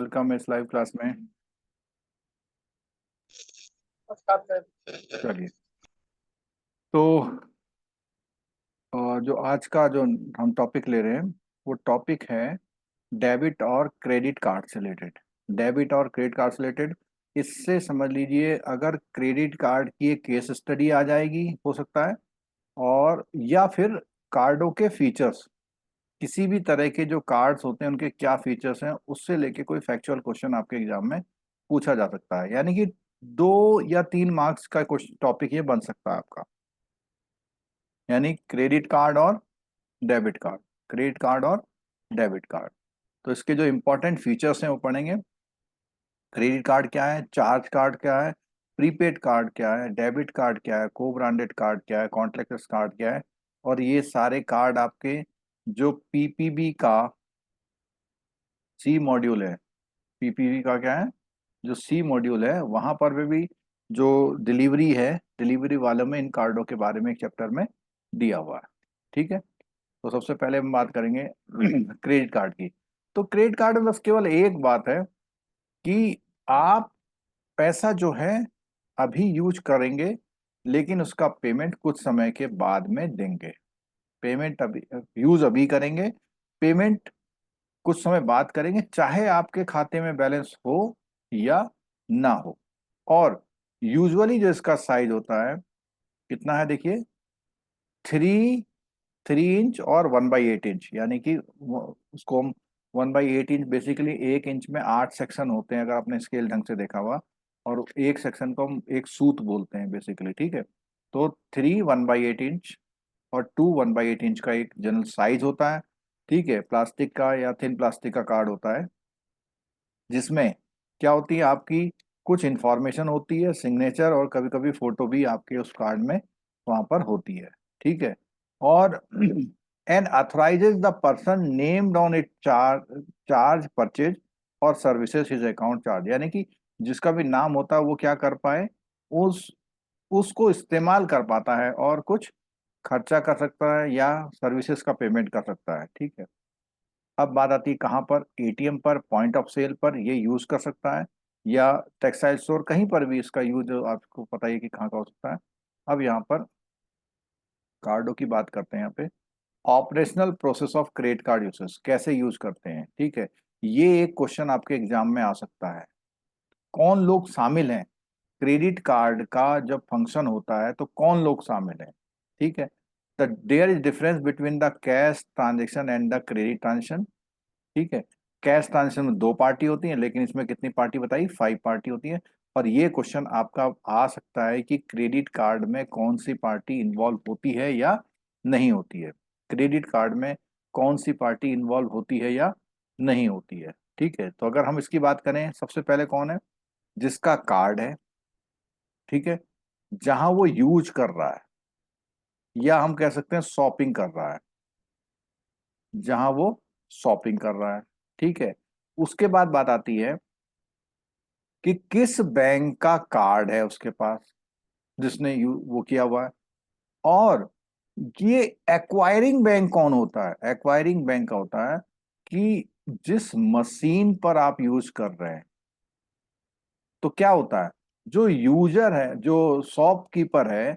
Welcome इस live class में। चलिए, तो जो आज का जो हम टॉपिक ले रहे हैं वो टॉपिक है डेबिट और क्रेडिट कार्ड से रिलेटेड। डेबिट और क्रेडिट कार्ड से रिलेटेड, इससे समझ लीजिए अगर क्रेडिट कार्ड की एक केस स्टडी आ जाएगी हो सकता है, और या फिर कार्डों के फीचर्स, किसी भी तरह के जो कार्ड्स होते हैं उनके क्या फीचर्स हैं उससे लेके कोई फैक्चुअल क्वेश्चन आपके एग्जाम में पूछा जा सकता है। यानी कि 2 या 3 मार्क्स का क्वेश्चन टॉपिक ये बन सकता है आपका। यानी क्रेडिट कार्ड और डेबिट कार्ड, क्रेडिट कार्ड और डेबिट कार्ड। तो इसके जो इंपॉर्टेंट फीचर्स हैं वो पढ़ेंगे। क्रेडिट कार्ड क्या है, चार्ज कार्ड क्या है, प्रीपेड कार्ड क्या है, डेबिट कार्ड क्या है, को ब्रांडेड कार्ड क्या है, कॉन्ट्रैक्टर्स कार्ड क्या है। और ये सारे कार्ड आपके जो पीपीबी का सी मॉड्यूल है, पीपीवी का क्या है, जो सी मॉड्यूल है वहां पर भी जो डिलीवरी है, डिलीवरी वालों में इन कार्डों के बारे में एक चैप्टर में दिया हुआ है। ठीक है, तो सबसे पहले हम बात करेंगे क्रेडिट कार्ड की। तो क्रेडिट कार्ड में बस केवल एक बात है कि आप पैसा जो है अभी यूज करेंगे, लेकिन उसका पेमेंट कुछ समय के बाद में देंगे। पेमेंट अभी यूज अभी करेंगे, पेमेंट कुछ समय बाद करेंगे, चाहे आपके खाते में बैलेंस हो या ना हो। और यूजुअली जो इसका साइज होता है कितना है, देखिए, 3 इंच और 1/8 इंच। यानी कि उसको हम 1/8 इंच, बेसिकली 1 इंच में 8 सेक्शन होते हैं अगर आपने स्केल ढंग से देखा हुआ। और एक सेक्शन को हम एक सूत बोलते हैं बेसिकली। ठीक है, तो 3 1/8 इंच और 2 1/8 इंच का एक जनरल साइज होता है। ठीक है, प्लास्टिक का या थिन प्लास्टिक का कार्ड होता है, जिसमें क्या होती है, आपकी कुछ इंफॉर्मेशन होती है, सिग्नेचर और कभी कभी फोटो भी आपके उस कार्ड में वहां पर होती है। ठीक है, और and authorizes the person named on it charge purchase और सर्विसेज हिज अकाउंट चार्ज। यानी कि जिसका भी नाम होता है वो क्या कर पाए, उस उसको इस्तेमाल कर पाता है और कुछ खर्चा कर सकता है या सर्विसेज का पेमेंट कर सकता है। ठीक है, अब बात आती है कहाँ पर, एटीएम पर, पॉइंट ऑफ सेल पर ये यूज कर सकता है, या टेक्सटाइल स्टोर, कहीं पर भी इसका यूज आपको पता ही है कि कहाँ का हो सकता है। अब यहाँ पर कार्डों की बात करते हैं। यहाँ पे operational process of credit card uses, कैसे यूज करते हैं। ठीक है, ये एक क्वेश्चन आपके एग्जाम में आ सकता है। कौन लोग शामिल हैं क्रेडिट कार्ड का जब फंक्शन होता है, तो कौन लोग शामिल हैं। ठीक है, the there is difference between the cash transaction and the credit transaction. ठीक है, कैश ट्रांजेक्शन में 2 पार्टी होती है, लेकिन इसमें कितनी पार्टी बताई, 5 पार्टी होती है। और ये क्वेश्चन आपका आ सकता है कि क्रेडिट कार्ड में कौन सी पार्टी इन्वॉल्व होती है या नहीं होती है। क्रेडिट कार्ड में कौन सी पार्टी इन्वॉल्व होती है या नहीं होती है। ठीक है, तो अगर हम इसकी बात करें, सबसे पहले कौन है, जिसका कार्ड है, ठीक है, जहां वो यूज कर रहा है, या हम कह सकते हैं शॉपिंग कर रहा है, जहां वो शॉपिंग कर रहा है। ठीक है, उसके बाद बात आती है कि किस बैंक का कार्ड है उसके पास, जिसने वो किया हुआ है। और ये एक्वायरिंग बैंक कौन होता है, एक्वायरिंग बैंक का होता है कि जिस मशीन पर आप यूज कर रहे हैं, तो क्या होता है, जो यूजर है, जो शॉपकीपर है,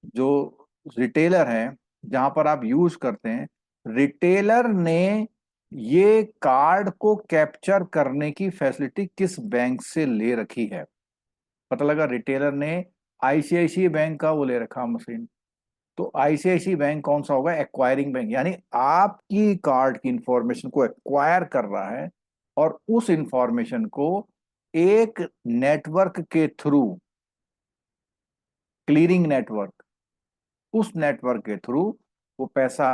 जो रिटेलर है, जहां पर आप यूज करते हैं, रिटेलर ने ये कार्ड को कैप्चर करने की फैसिलिटी किस बैंक से ले रखी है। पता लगा रिटेलर ने आईसीआईसीआई बैंक का वो ले रखा मशीन, तो आईसीआईसीआई बैंक कौन सा होगा, एक्वायरिंग बैंक। यानी आपकी कार्ड की इंफॉर्मेशन को एक्वायर कर रहा है और उस इंफॉर्मेशन को एक नेटवर्क के थ्रू, क्लियरिंग नेटवर्क, उस नेटवर्क के थ्रू वो पैसा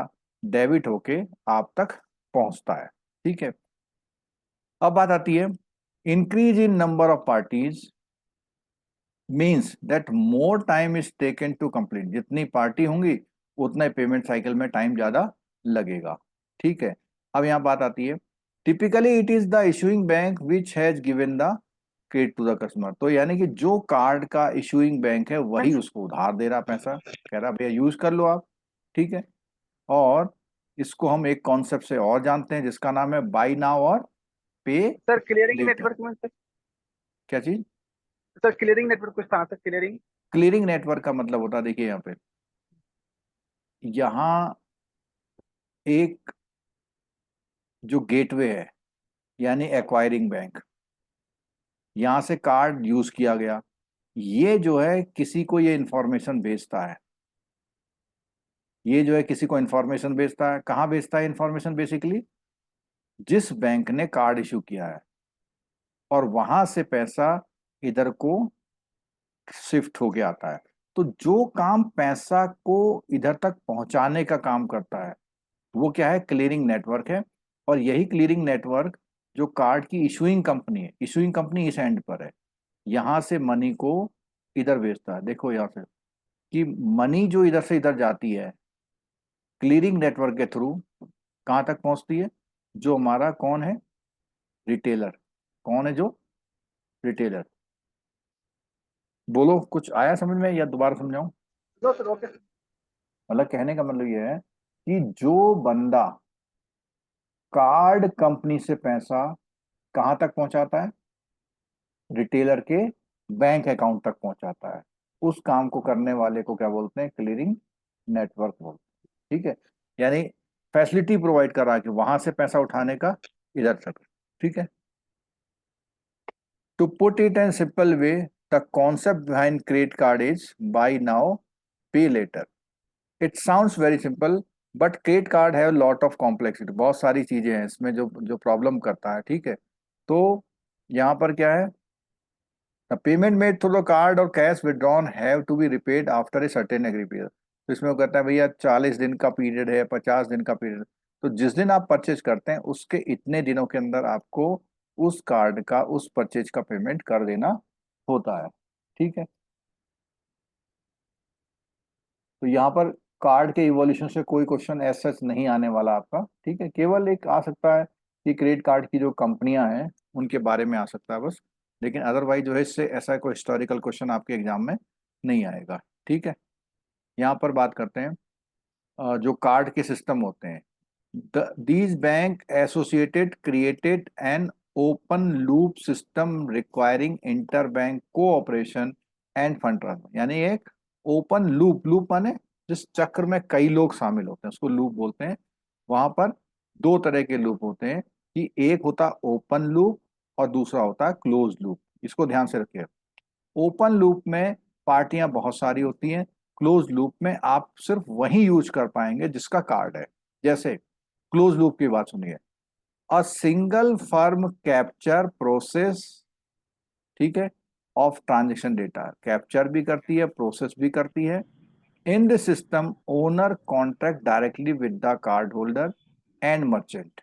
डेबिट होके आप तक पहुंचता है। ठीक है, अब बात आती है, increase in number of parties means that more time is taken to complete. जितनी पार्टी होंगी उतना ही पेमेंट साइकिल में टाइम ज्यादा लगेगा। ठीक है, अब यहां बात आती है, typically it is the issuing bank which has given the credit to the customer. तो यानी कि जो कार्ड का इशूइंग बैंक है वही उसको उधार दे रहा पैसा, कह रहा भैया यूज कर लो आप। ठीक है, और इसको हम एक कॉन्सेप्ट से और जानते हैं जिसका नाम है बाई नाउ और पे सर क्लियरिंग लेटर। नेटवर्क में सर, क्या चीज? सर क्लियरिंग नेटवर्क कुछ था सर, क्लियरिंग। क्लियरिंग नेटवर्क का मतलब होता है, देखिए यहाँ पे, यहाँ एक जो गेटवे है यानी एक्वायरिंग बैंक, यहाँ से कार्ड यूज किया गया, ये जो है किसी को ये इंफॉर्मेशन भेजता है, ये जो है किसी को इंफॉर्मेशन भेजता है। कहाँ भेजता है इंफॉर्मेशन? बेसिकली जिस बैंक ने कार्ड इशू किया है, और वहां से पैसा इधर को शिफ्ट होके आता है। तो जो काम पैसा को इधर तक पहुंचाने का काम करता है वो क्या है? क्लियरिंग नेटवर्क है। और यही क्लियरिंग नेटवर्क जो कार्ड की इशुइंग कंपनी है, इशुइंग कंपनी इस एंड पर है, यहां से मनी को इधर भेजता है। देखो यहाँ से कि मनी जो इधर से इधर जाती है क्लियरिंग नेटवर्क के थ्रू कहाँ तक पहुंचती है? जो हमारा कौन है? रिटेलर। कौन है जो? रिटेलर। बोलो, कुछ आया समझ में या दोबारा समझाऊं? No sir, okay. मतलब कहने का मतलब ये है कि जो बंदा कार्ड कंपनी से पैसा कहाँ तक पहुंचाता है? रिटेलर के बैंक अकाउंट तक पहुंचाता है, उस काम को करने वाले को क्या बोलते हैं? क्लियरिंग नेटवर्क बोलते हैं। ठीक है, यानी फैसिलिटी प्रोवाइड कर रहा है कि वहां से पैसा उठाने का इधर तक। ठीक है, to put it in simple way, the concept behind credit card is buy now pay later. It sounds very simple, but credit card है लॉट ऑफ कॉम्प्लेक्सिटी, बहुत सारी चीजें हैं इसमें जो जो प्रॉब्लम करता है। ठीक है, तो यहाँ पर क्या है? The payment made through the card or cash withdrawn have to be repaid after a certain agree period। तो इसमें वो कहता है भैया 40 दिन का पीरियड है, 50 दिन का पीरियड, तो जिस दिन आप परचेज करते हैं उसके इतने दिनों के अंदर आपको उस कार्ड का, उस परचेज का पेमेंट कर देना होता है। ठीक है, तो यहाँ पर कार्ड के इवोल्यूशन से कोई क्वेश्चन एज सच नहीं आने वाला आपका। ठीक है, केवल एक आ सकता है कि क्रेडिट कार्ड की जो कंपनियां हैं उनके बारे में आ सकता है बस, लेकिन अदरवाइज जो है इससे ऐसा कोई हिस्टोरिकल क्वेश्चन आपके एग्जाम में नहीं आएगा। ठीक है, यहाँ पर बात करते हैं जो कार्ड के सिस्टम होते हैं। These bank associated created an open loop system requiring inter bank cooperation end fund transfer. यानी एक ओपन लूप, लूप माने जिस चक्र में कई लोग शामिल होते हैं उसको लूप बोलते हैं। वहां पर दो तरह के लूप होते हैं कि एक होता ओपन लूप और दूसरा होता है क्लोज लूप। इसको ध्यान से रखिए, ओपन लूप में पार्टियां बहुत सारी होती हैं, क्लोज लूप में आप सिर्फ वही यूज कर पाएंगे जिसका कार्ड है। जैसे क्लोज लूप की बात सुनिए, a single firm capture process, ठीक है, ऑफ ट्रांजेक्शन डेटा, कैप्चर भी करती है, प्रोसेस भी करती है। In the system owner contract directly with the card holder and merchant.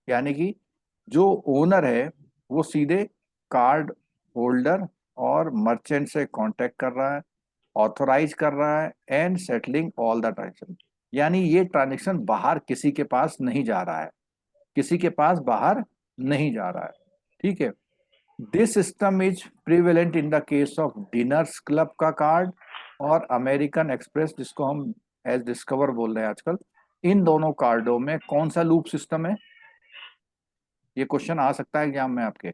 यानी कि जो ओनर है वो सीधे कार्ड होल्डर और मर्चेंट से कांटेक्ट कर रहा है, ऑथोराइज कर रहा है and settling all the transaction. यानी ये ट्रांजेक्शन बाहर किसी के पास नहीं जा रहा है, किसी के पास बाहर नहीं जा रहा है। ठीक है, this system is prevalent in the case of dinners club का कार्ड और अमेरिकन एक्सप्रेस, जिसको हम एज डिस्कवर बोल रहे हैं आजकल। इन दोनों कार्डों में कौन सा लूप सिस्टम है? ये क्वेश्चन आ सकता है एग्जाम में आपके।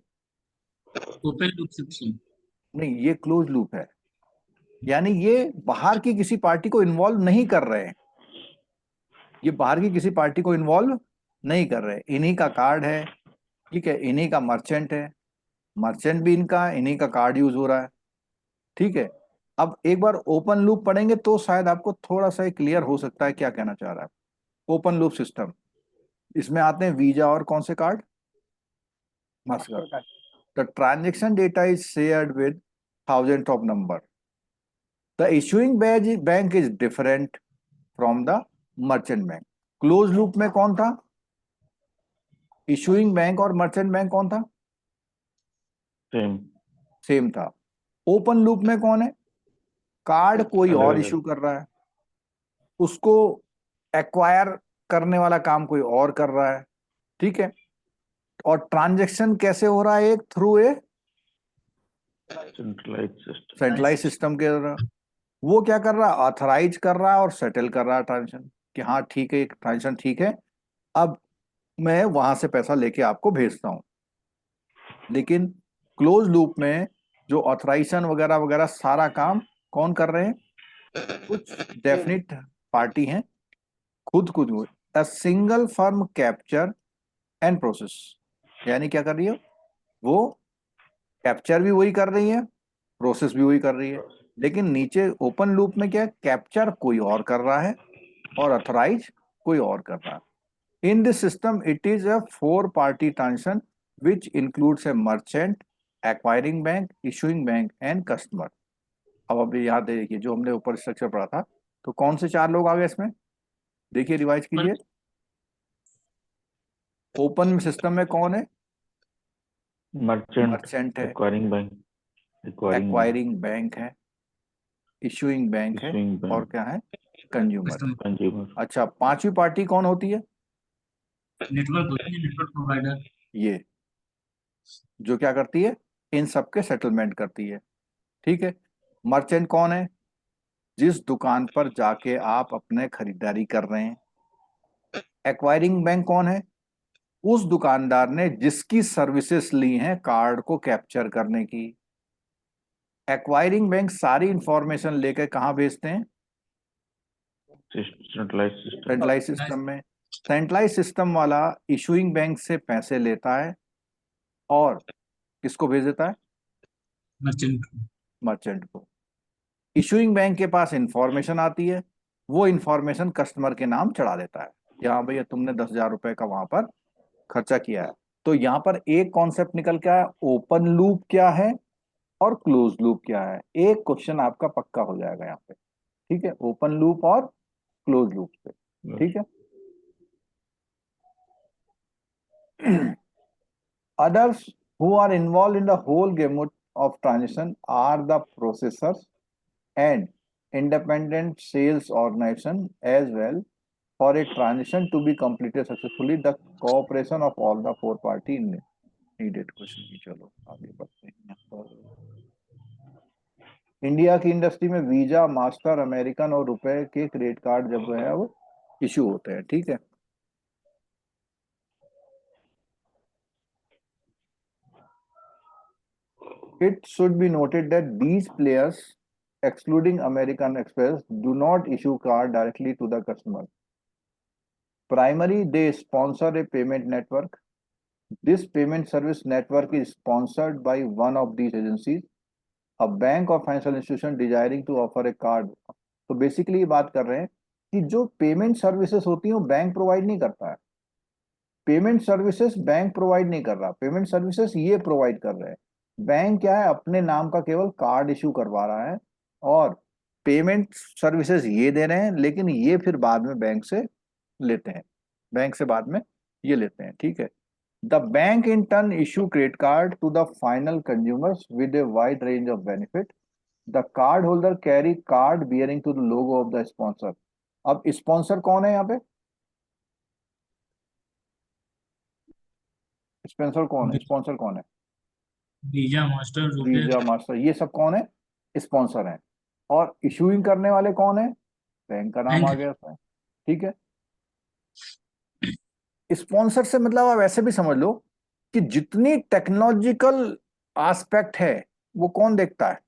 Open loop system. नहीं, ये क्लोज लूप है, यानी ये बाहर की किसी पार्टी को इन्वॉल्व नहीं कर रहे हैं, ये बाहर की किसी पार्टी को इन्वॉल्व नहीं कर रहे, इन्हीं का कार्ड है। ठीक है, इन्हीं का मर्चेंट है, मर्चेंट भी इनका है, इन्हीं का कार्ड यूज हो रहा है। ठीक है, अब एक बार ओपन लूप पढ़ेंगे तो शायद आपको थोड़ा सा क्लियर हो सकता है क्या कहना चाह रहा है। ओपन लूप सिस्टम, इसमें आते हैं वीजा और कौन से card? Mastercard. The transaction data is shared with thousand of number. The issuing bank is different from the merchant bank. Close loop में कौन था? इशुइंग बैंक और मर्चेंट बैंक कौन था? सेम। सेम था। ओपन लूप में कौन है? कार्ड कोई अलग और अलग। इशू कर रहा है, उसको एक्वायर करने वाला काम कोई और कर रहा है। ठीक है, और ट्रांजैक्शन कैसे हो रहा है? एक through a centralise system. Centralise system के द्वारा। वो क्या कर रहा है? ऑथराइज कर रहा है और सेटल कर रहा है ट्रांजेक्शन कि हाँ ठीक है, ट्रांजेक्शन ठीक है। अब मैं वहां से पैसा लेके आपको भेजता हूँ। लेकिन क्लोज लूप में जो ऑथराइजेशन वगैरह वगैरह सारा काम कौन कर रहे हैं? कुछ डेफिनिट पार्टी हैं, खुद खुद a single firm capture and process. यानी क्या कर रही है वो? कैप्चर भी वही कर रही है, प्रोसेस भी वही कर रही है, लेकिन नीचे ओपन लूप में क्या है? कैप्चर कोई और कर रहा है और अथराइज कोई और कर रहा है। In this system, it is a four-party transaction which includes a merchant, acquiring bank, issuing bank and customer. अब अभी याद देखिए जो हमने ऊपर स्ट्रक्चर पढ़ा था, तो कौन से चार लोग आ गए इसमें? देखिए रिवाइज कीजिए। ओपन सिस्टम में कौन है? मर्चेंट, मर्चेंट है, एक्वायरिंग बैंक, एक्वायरिंग बैंक है, इशूइंग बैंक है, इशूइंग और बैंक, क्या है? कंज्यूमर है। कंज्यूमर, अच्छा, पांचवी पार्टी कौन होती है? नेटवर्क होती है, नेटवर्क प्रोवाइडर। ये जो क्या करती है? इन सबके सेटलमेंट करती है। ठीक है। मर्चेंट कौन है? जिस दुकान पर जाके आप अपने खरीदारी कर रहे हैं। एक्वायरिंग बैंक कौन है? उस दुकानदार ने जिसकी सर्विसेज ली हैं कार्ड को कैप्चर करने की। एक्वायरिंग बैंक सारी इंफॉर्मेशन लेकर कहां भेजते हैं? सेंट्रलाइज सिस्टम, सेंट्रलाइज सिस्टम में। सेंट्रलाइज सिस्टम वाला इशूइंग बैंक से पैसे लेता है और किसको भेज देता है? मर्चेंट, मर्चेंट को। इशूइंग बैंक के पास इंफॉर्मेशन आती है, वो इंफॉर्मेशन कस्टमर के नाम चढ़ा देता है। यहाँ भैया तुमने 10,000 रुपए का वहां पर खर्चा किया है। तो यहाँ पर एक कॉन्सेप्ट निकल के आया, ओपन लूप क्या है और क्लोज लूप क्या है। एक क्वेश्चन आपका पक्का हो जाएगा यहाँ पे। ठीक है, ओपन लूप और क्लोज लूप से। ठीक है। Others who are involved in the whole gamut of transition are the processors and independent sales organization as well. For a transition to be completed successfully, the cooperation of all the four party needed. Question की चलो आगे बढ़ते हैं। India की industry में visa, master, American और रुपए के क्रेडिट कार्ड जब है वो इशू होते हैं। ठीक है। It should be noted that these players, excluding American Express, do not issue card directly to the customer. Primarily, they sponsor a payment network. This payment service network is sponsored by one of these agencies, a bank or financial institution desiring to offer a card. तो basically ये बात कर रहे हैं कि जो payment services होती हैं वो बैंक प्रोवाइड नहीं करता है। पेमेंट सर्विसेज बैंक प्रोवाइड नहीं कर रहा, पेमेंट सर्विसेज ये प्रोवाइड कर रहे हैं। बैंक क्या है? अपने नाम का केवल कार्ड इशू करवा रहा है और पेमेंट सर्विसेज ये दे रहे हैं, लेकिन ये फिर बाद में बैंक से लेते हैं, बैंक से बाद में ये लेते हैं। ठीक है। The bank in turn issue credit card to the final consumers with a wide range of benefit. The card holder carry card bearing to the logo of the sponsor. अब स्पॉन्सर कौन है यहाँ पे? स्पॉन्सर कौन है? Sponsor कौन है? Visa, master, Visa, master, ये सब कौन है? स्पॉन्सर हैं। और इशूइंग करने वाले कौन है? बैंक का नाम आ गया उसमें। ठीक है। स्पॉन्सर से मतलब आप ऐसे भी समझ लो कि जितनी टेक्नोलॉजिकल एस्पेक्ट है वो कौन देखता है?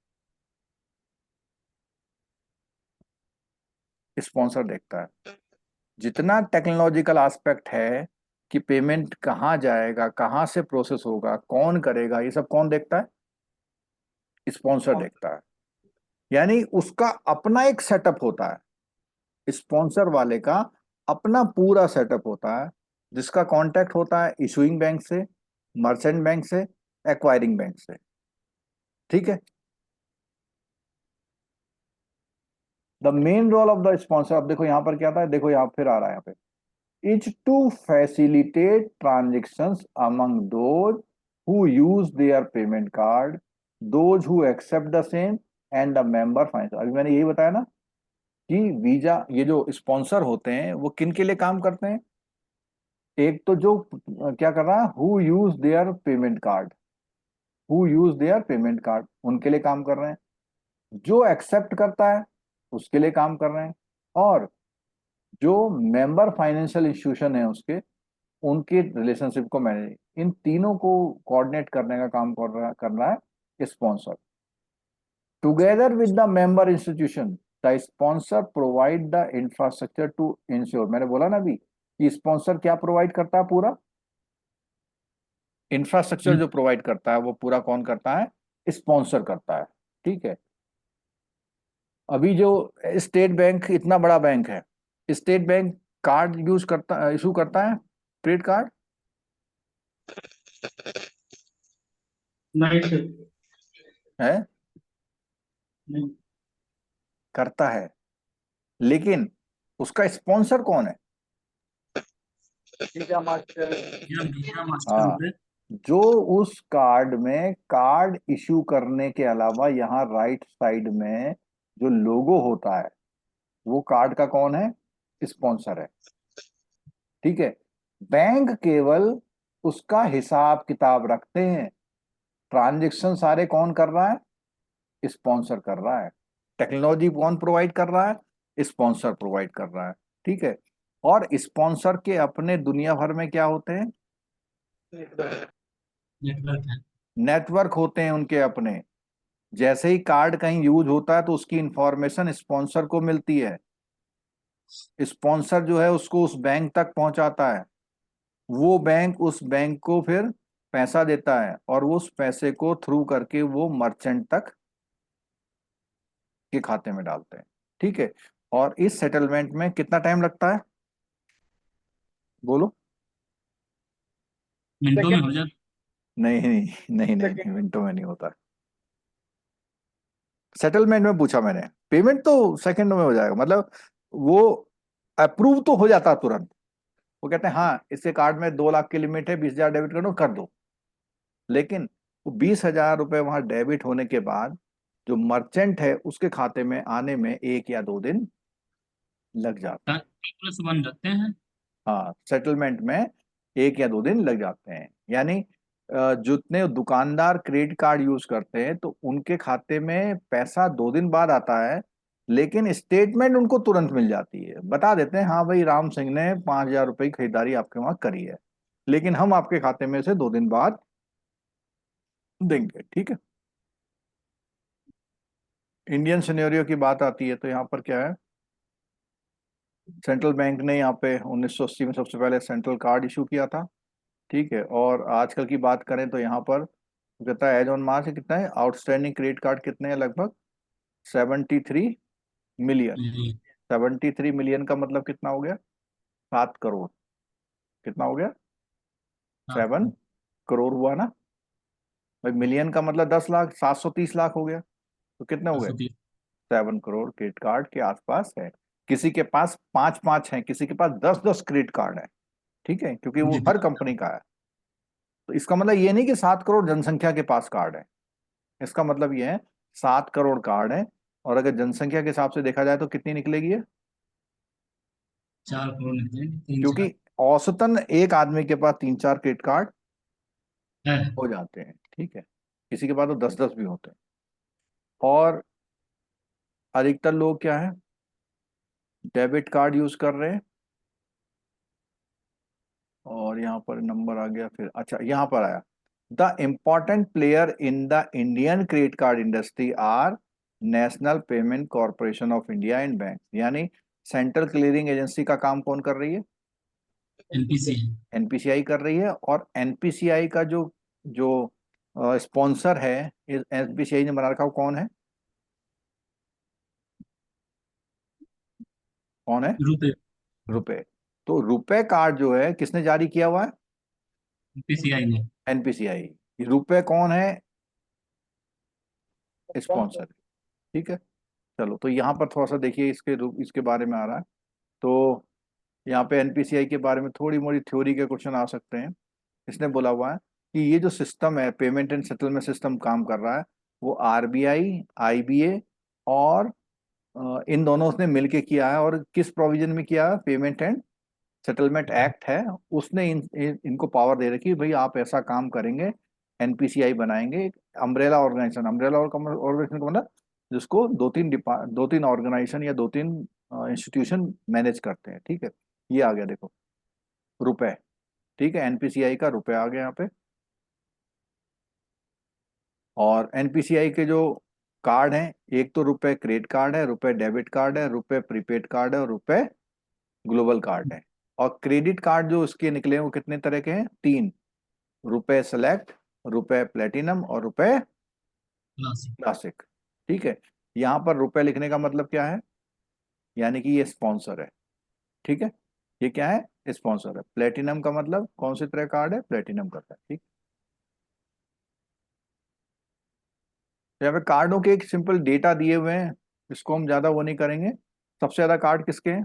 स्पॉन्सर देखता है। जितना टेक्नोलॉजिकल एस्पेक्ट है कि पेमेंट कहाँ जाएगा, कहाँ से प्रोसेस होगा, कौन करेगा, ये सब कौन देखता है? स्पॉन्सर देखता है। यानी उसका अपना एक सेटअप होता है, स्पॉन्सर वाले का अपना पूरा सेटअप होता है, जिसका कांटेक्ट होता है इशूइंग बैंक से, मर्चेंट बैंक से, एक्वायरिंग बैंक से। ठीक है। The main role of the sponsor, अब देखो यहां पर क्या था, देखो यहां फिर आ रहा है यहाँ पे, is to facilitate transactions among those who use their payment card, those who accept the same and the member finance. अभी मैंने यही बताया ना कि वीजा, ये जो स्पॉन्सर होते हैं वो किन के लिए काम करते हैं? एक तो जो क्या कर रहा है, who use their payment card, who use their payment card, उनके लिए काम कर रहे हैं। जो एक्सेप्ट करता है उसके लिए काम कर रहे हैं। और जो मेंबर फाइनेंशियल इंस्टीट्यूशन है उसके, उनके रिलेशनशिप को मैनेज, इन तीनों को कोऑर्डिनेट करने का काम कर रहा है sponsor. Together with the member institution the sponsor provide the infrastructure to ensure, मैंने बोला ना अभी कि स्पॉन्सर क्या प्रोवाइड करता है, पूरा इंफ्रास्ट्रक्चर जो प्रोवाइड करता है वो पूरा कौन करता है, स्पॉन्सर करता है। ठीक है, अभी जो स्टेट बैंक इतना बड़ा बैंक है, स्टेट बैंक कार्ड यूज करता, इशू करता है क्रेडिट कार्ड, नहीं सर, है नहीं। करता है, लेकिन उसका स्पॉन्सर कौन है? Visa master. वीजा मास्टर हाँ, रुपए। जो उस कार्ड में कार्ड इशू करने के अलावा यहाँ राइट साइड में जो लोगो होता है वो कार्ड का कौन है, स्पॉन्सर है। ठीक है, बैंक केवल उसका हिसाब किताब रखते हैं, ट्रांजैक्शन सारे कौन कर रहा है, स्पॉन्सर कर रहा है। टेक्नोलॉजी कौन प्रोवाइड कर रहा है, स्पॉन्सर प्रोवाइड कर रहा है। ठीक है, और स्पॉन्सर के अपने दुनिया भर में क्या होते हैं, नेटवर्क है। नेटवर्क होते हैं उनके अपने। जैसे ही कार्ड कहीं यूज होता है तो उसकी इंफॉर्मेशन स्पॉन्सर को मिलती है, स्पॉन्सर जो है उसको उस बैंक तक पहुंचाता है, वो बैंक उस बैंक को फिर पैसा देता है और वो उस पैसे को थ्रू करके वो मर्चेंट तक के खाते में डालते हैं। ठीक है, और इस सेटलमेंट में कितना टाइम लगता है, बोलो। मिनटों में सेकंड। हो जाता। नहीं नहीं नहीं नहीं, सेकंड। मिनटों में नहीं होता। सेटलमेंट में पूछा मैंने, पेमेंट तो सेकंड में हो जाएगा, मतलब वो अप्रूव तो हो जाता है तुरंत। वो कहते हैं हाँ इसके कार्ड में 2 लाख की लिमिट है, 20,000 डेबिट कर दो, कर दो। लेकिन वो 20,000 रुपए वहां डेबिट होने के बाद जो मर्चेंट है उसके खाते में आने में 1 या 2 दिन लग जाते हैं। +1 रखते हैं। हाँ, सेटलमेंट में 1 या 2 दिन लग जाते हैं। यानी जितने दुकानदार क्रेडिट कार्ड यूज करते हैं तो उनके खाते में पैसा 2 दिन बाद आता है, लेकिन स्टेटमेंट उनको तुरंत मिल जाती है, बता देते हैं हाँ भाई राम सिंह ने 5,000 रुपए की खरीदारी आपके वहां करी है, लेकिन हम आपके खाते में से 2 दिन बाद देंगे। ठीक है, इंडियन सिनेरियो की बात आती है तो यहाँ पर क्या है, सेंट्रल बैंक ने यहाँ पे 1980 में सबसे पहले सेंट्रल कार्ड इशू किया था। ठीक है, और आजकल की बात करें तो यहाँ पर कहता है एज ऑन मार्च कितना है, आउटस्टैंडिंग क्रेडिट कार्ड कितने हैं, लगभग 73 मिलियन। जी। 73 मिलियन का मतलब कितना हो गया, 7 करोड़। कितना हो गया, हाँ, 7 करोड़ हुआ ना भाई, मिलियन का मतलब 10 लाख, 730 लाख हो गया, तो कितने हो गए, 230। 7 करोड़ क्रेडिट कार्ड के आसपास है। किसी के पास 5-5 है, किसी के पास 10-10 क्रेडिट कार्ड है। ठीक है, क्योंकि वो जी। हर कंपनी का है। तो इसका मतलब ये नहीं कि 7 करोड़ जनसंख्या के पास कार्ड है, इसका मतलब ये है 7 करोड़ कार्ड है, और अगर जनसंख्या के हिसाब से देखा जाए तो कितनी निकलेगी ये, 4 करोड़ निकले, 3-4 क्योंकि औसतन एक आदमी के पास 3-4 क्रेडिट कार्ड है। हो जाते हैं। ठीक है, किसी के पास तो 10-10 भी होते हैं। और अधिकतर लोग क्या है, डेबिट कार्ड यूज कर रहे हैं। और यहाँ पर नंबर आ गया, फिर अच्छा यहाँ पर आया, the important player in the Indian credit card industry are National Payment Corporation of India and bank. यानी सेंट्रल क्लियरिंग एजेंसी का काम कौन कर रही है, एनपीसी है। एनपीसीआई कर रही है। और एनपीसीआई का जो जो स्पॉन्सर है, एनपीसीआई ने बना रखा, वो कौन है, कौन है, रुपए। रुपए। तो रुपए कार्ड जो है किसने जारी किया हुआ है, एनपीसीआई ने। एनपीसीआई। रुपए कौन है, स्पॉन्सर। ठीक है, चलो तो यहाँ पर थोड़ा सा देखिए इसके बारे में आ रहा है। तो यहाँ पे एनपीसीआई के बारे में थोड़ी मोड़ी थ्योरी के क्वेश्चन आ सकते हैं। इसने बोला हुआ है कि ये जो सिस्टम है, पेमेंट एंड सेटलमेंट सिस्टम काम कर रहा है, वो आरबीआई, आईबीए और इन दोनों ने मिलके किया है। और किस प्रोविजन में किया है, पेमेंट एंड सेटलमेंट एक्ट है, उसने इनको पावर दे रखी है भाई आप ऐसा काम करेंगे, एनपीसीआई बनाएंगे, एक अम्ब्रेला ऑर्गेनाइजेशन। अम्ब्रेला ऑर्गेनाइजेशन का मतलब जिसको 2-3 ऑर्गेनाइजेशन या 2-3 इंस्टीट्यूशन मैनेज करते हैं। ठीक है, ये आ गया देखो, रुपए। ठीक है, एनपीसीआई का रुपए आ गया यहाँ पे। और एनपीसीआई के जो कार्ड हैं, एक तो रुपए क्रेडिट कार्ड है, रुपए डेबिट कार्ड है, रुपए प्रीपेड कार्ड है और रुपए ग्लोबल कार्ड है। और क्रेडिट कार्ड जो उसके निकले हैं वो कितने तरह के हैं? तीन, रुपए सेलेक्ट, रुपए प्लेटिनम और रुपए क्लासिक। क्लासिक। ठीक है, यहाँ पर रुपए लिखने का मतलब क्या है? यानी कि ये स्पॉन्सर है। ठीक है, ये क्या है? स्पॉन्सर है। प्लेटिनम का मतलब कौन सी तरह कार्ड है? प्लेटिनम करता है। ठीक, तो यहाँ पे कार्डों के एक सिंपल डेटा दिए हुए हैं, इसको हम ज्यादा वो नहीं करेंगे। सबसे ज्यादा कार्ड किसके हैं?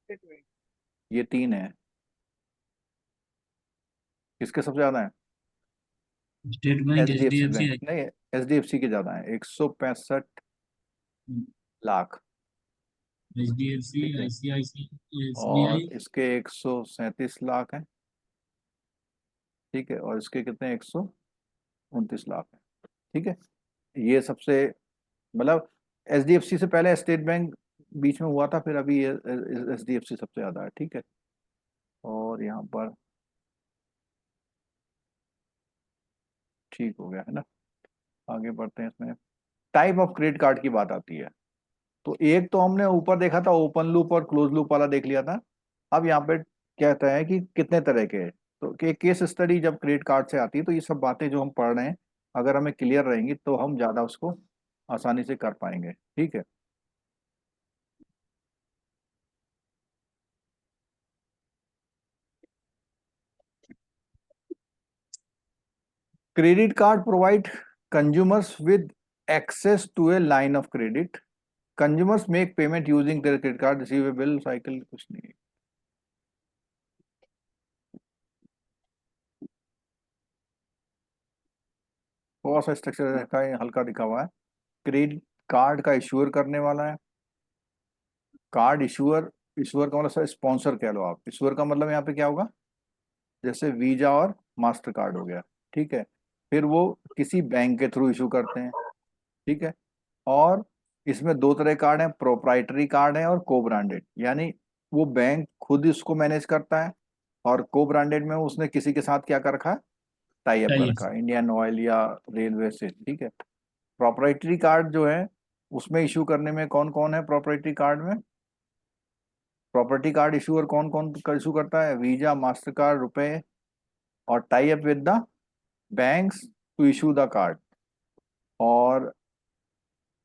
State Bank. ये तीन है। किसके सबसे ज्यादा है? State Bank, H D H F D C F C. Bank नहीं, एच डी एफ सी के ज्यादा है, 165 lakh. H D F C, ठीक है, आई सी आई सी, एस बी और आई। इसके 137 लाख है। ठीक है, और इसके कितने? 129 लाख है। ठीक है, ये सबसे, मतलब एच डी एफ सी से पहले स्टेट बैंक बीच में हुआ था, फिर अभी ये एच डी एफ सी सबसे ज्यादा है। ठीक है, और यहाँ पर ठीक हो गया है ना। आगे बढ़ते हैं। इसमें टाइप ऑफ क्रेडिट कार्ड की बात आती है। तो एक तो हमने ऊपर देखा था, ओपन लूप और क्लोज लूप वाला देख लिया था। अब यहाँ पे कहता है कि कितने तरह के हैं। तो केस स्टडी जब क्रेडिट कार्ड से आती है तो ये सब बातें जो हम पढ़ रहे हैं, अगर हमें क्लियर रहेंगी तो हम ज्यादा उसको आसानी से कर पाएंगे। ठीक है, credit card provide consumers with access to a line of credit. Consumers make payment using their credit card, receivable cycle कुछ नहीं। थोड़ा सा स्ट्रक्चर का हल्का दिखा हुआ है। क्रेडिट कार्ड का इश्यूअर करने वाला है, कार्ड इशूअर। इशूअर का मतलब स्पॉन्सर कह लो आप। इशूअर का मतलब यहाँ पे क्या होगा? जैसे वीजा और मास्टर कार्ड हो गया। ठीक है, फिर वो किसी बैंक के थ्रू इशू करते हैं। ठीक है, और इसमें दो तरह के कार्ड हैं, प्रोप्राइटरी कार्ड है और को ब्रांडेड। यानी वो बैंक खुद इसको मैनेज करता है, और को ब्रांडेड में उसने किसी के साथ क्या कर रखा है? टाई अप कर चाहिए। रखा है, इंडियन ऑयल या रेलवे से। ठीक है, प्रोप्राइटरी कार्ड जो है उसमें इशू करने में कौन कौन है? प्रोप्राइटरी कार्ड में प्रॉपर्टी कार्ड इशूअर कौन कौन इशू करता है? वीजा, मास्टर कार्ड, रुपए, और tie up with the banks to issue the card. और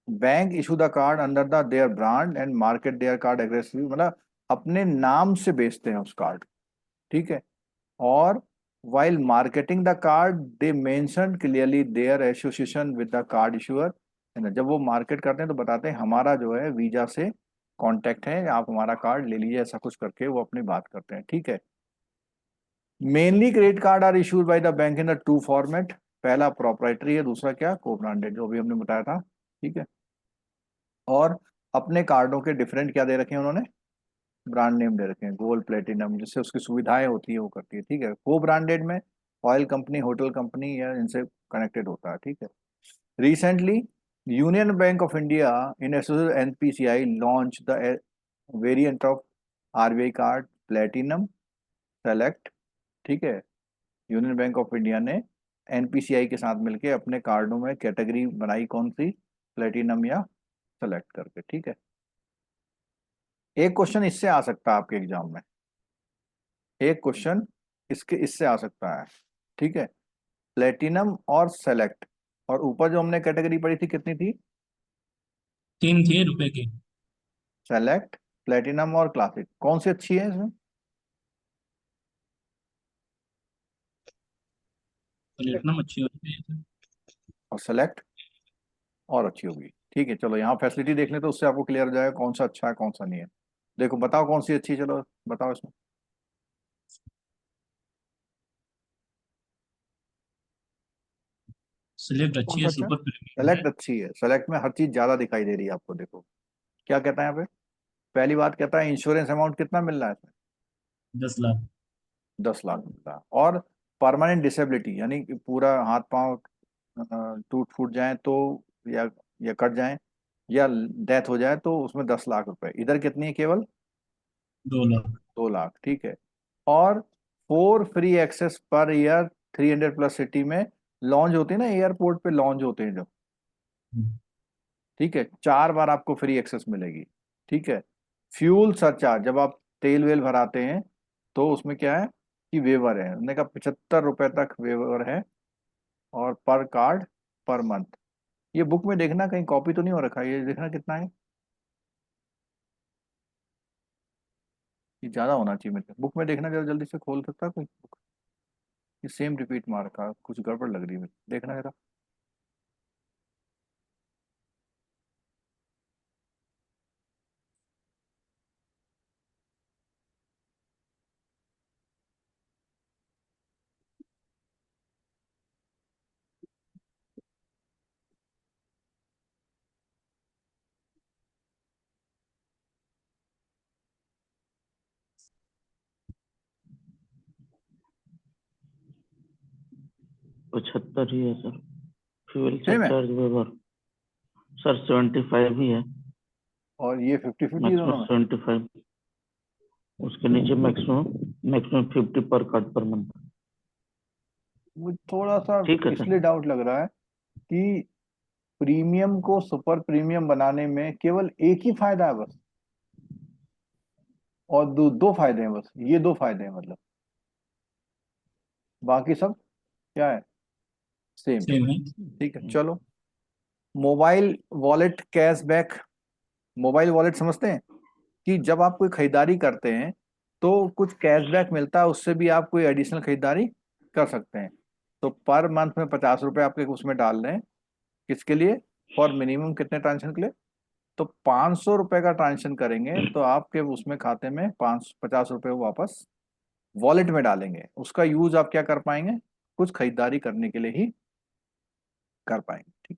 bank issue the card under the their brand and market their card aggressively, मतलब अपने नाम से बेचते हैं उस कार्ड। ठीक है, और while marketing the card they mentioned clearly their association with the card issuer, है ना। जब वो मार्केट करते हैं तो बताते हैं हमारा जो है वीजा से कांटेक्ट है, आप हमारा कार्ड ले लीजिए, ऐसा कुछ करके वो अपनी बात करते हैं। ठीक है, mainly credit card are issued by the bank in the two format. पहला प्रोप्राइटरी है, दूसरा क्या? को ब्रांडेड, जो भी हमने बताया था। ठीक है, और अपने कार्डों के डिफरेंट क्या दे रखे हैं उन्होंने? ब्रांड नेम दे रखे हैं, गोल्ड, प्लेटिनम, जिससे उसकी सुविधाएं होती है वो करती है। ठीक है, को ब्रांडेड में ऑयल कंपनी, होटल कंपनी या इनसे कनेक्टेड होता है। ठीक है, recently union Bank of India in association NPCI launch the variant of RBI card platinum select. ठीक है, यूनियन बैंक ऑफ इंडिया ने एनपीसीआई के साथ मिलकर अपने कार्डों में कैटेगरी बनाई, कौन सी? प्लेटिनम या सेलेक्ट करके। ठीक है, एक क्वेश्चन इससे आ सकता है आपके एग्जाम में, एक क्वेश्चन इससे आ सकता है। ठीक है, प्लेटिनम और सेलेक्ट, और ऊपर जो हमने कैटेगरी पढ़ी थी कितनी थी? तीन थे रुपए के। सेलेक्ट, प्लेटिनम और क्लासिक, कौन सी अच्छी है इसमें? प्लेटिनम अच्छी होती है। और सेलेक्ट और अच्छी होगी। ठीक है, चलो यहाँ फैसिलिटी देख लें तो उससे आपको क्लियर हो जाएगा कौन सा अच्छा है कौन सा नहीं है। देखो बताओ कौन सी अच्छी है, चलो बताओ इसमें। सिलेक्ट कौन अच्छी सा है, अच्छा है? सुपर प्रीमियम है। सेलेक्ट अच्छी है। सेलेक्ट में हर चीज ज्यादा दिखाई दे रही है आपको। देखो क्या कहता है यहाँ पे। पहली बात कहता है इंश्योरेंस अमाउंट कितना मिल रहा है इसमें? 10 लाख। 10 लाख मिल रहा है। और परमानेंट डिसेबिलिटी, यानी कि पूरा हाथ पांव टूट फूट जाए तो, या कट जाए, या डेथ हो जाए तो उसमें 10 लाख रुपए। इधर कितनी है? केवल 2 लाख। 2 लाख, ठीक है। और 4 free access per year 300+ city में लॉन्च होती है ना, एयरपोर्ट पे लॉन्च होते हैं जब, हम्म, ठीक है, 4 बार आपको फ्री एक्सेस मिलेगी, ठीक है। फ्यूल सरचार्ज, जब आप तेल वेल भराते हैं तो उसमें क्या है कि वेवर है, उन्होंने कहा 75 रुपए तक वेवर है, और पर कार्ड पर मंथ। ये बुक में देखना कहीं कॉपी तो नहीं हो रखा है, ये देखना कितना है, ये ज्यादा होना चाहिए मेरे बुक में, देखना जरा जल्दी से, खोल सकता है कोई book? ये सेम रिपीट मार का कुछ गड़बड़ लग रही है मुझे। देखना जरा। पचहत्तर ही है सर। फ्यूल सेम है, सरचार्ज वेवर सर 75 ही है। और ये 50-50 मैक्सिमम दोनों में। 75, उसके नीचे मैक्सिमम मैक्सिमम 50 पर कार्ड पर मंथ। मुझे थोड़ा सा ठीक है सर। इसलिए डाउट लग रहा है कि प्रीमियम को सुपर प्रीमियम बनाने में केवल एक ही फायदा है बस, और दो फायदे हैं बस, ये 2 फायदे हैं मतलब, बाकी सब क्या है, सेम। सेम है। ठीक है, चलो। Mobile wallet cashback, mobile wallet समझते हैं कि जब आप कोई खरीदारी करते हैं तो कुछ कैशबैक मिलता है, उससे भी आप कोई एडिशनल खरीदारी कर सकते हैं। तो पर मंथ में 50 रुपए आपके उसमें डाल रहे हैं, किसके लिए, फॉर मिनिमम कितने ट्रांजेक्शन के लिए, तो 500 रुपए का ट्रांजेक्शन करेंगे तो आपके उसमें खाते में 50 रुपए वापस वॉलेट में डालेंगे, उसका यूज आप क्या कर पाएंगे, कुछ खरीदारी करने के लिए ही कर पाएंगे, ठीक।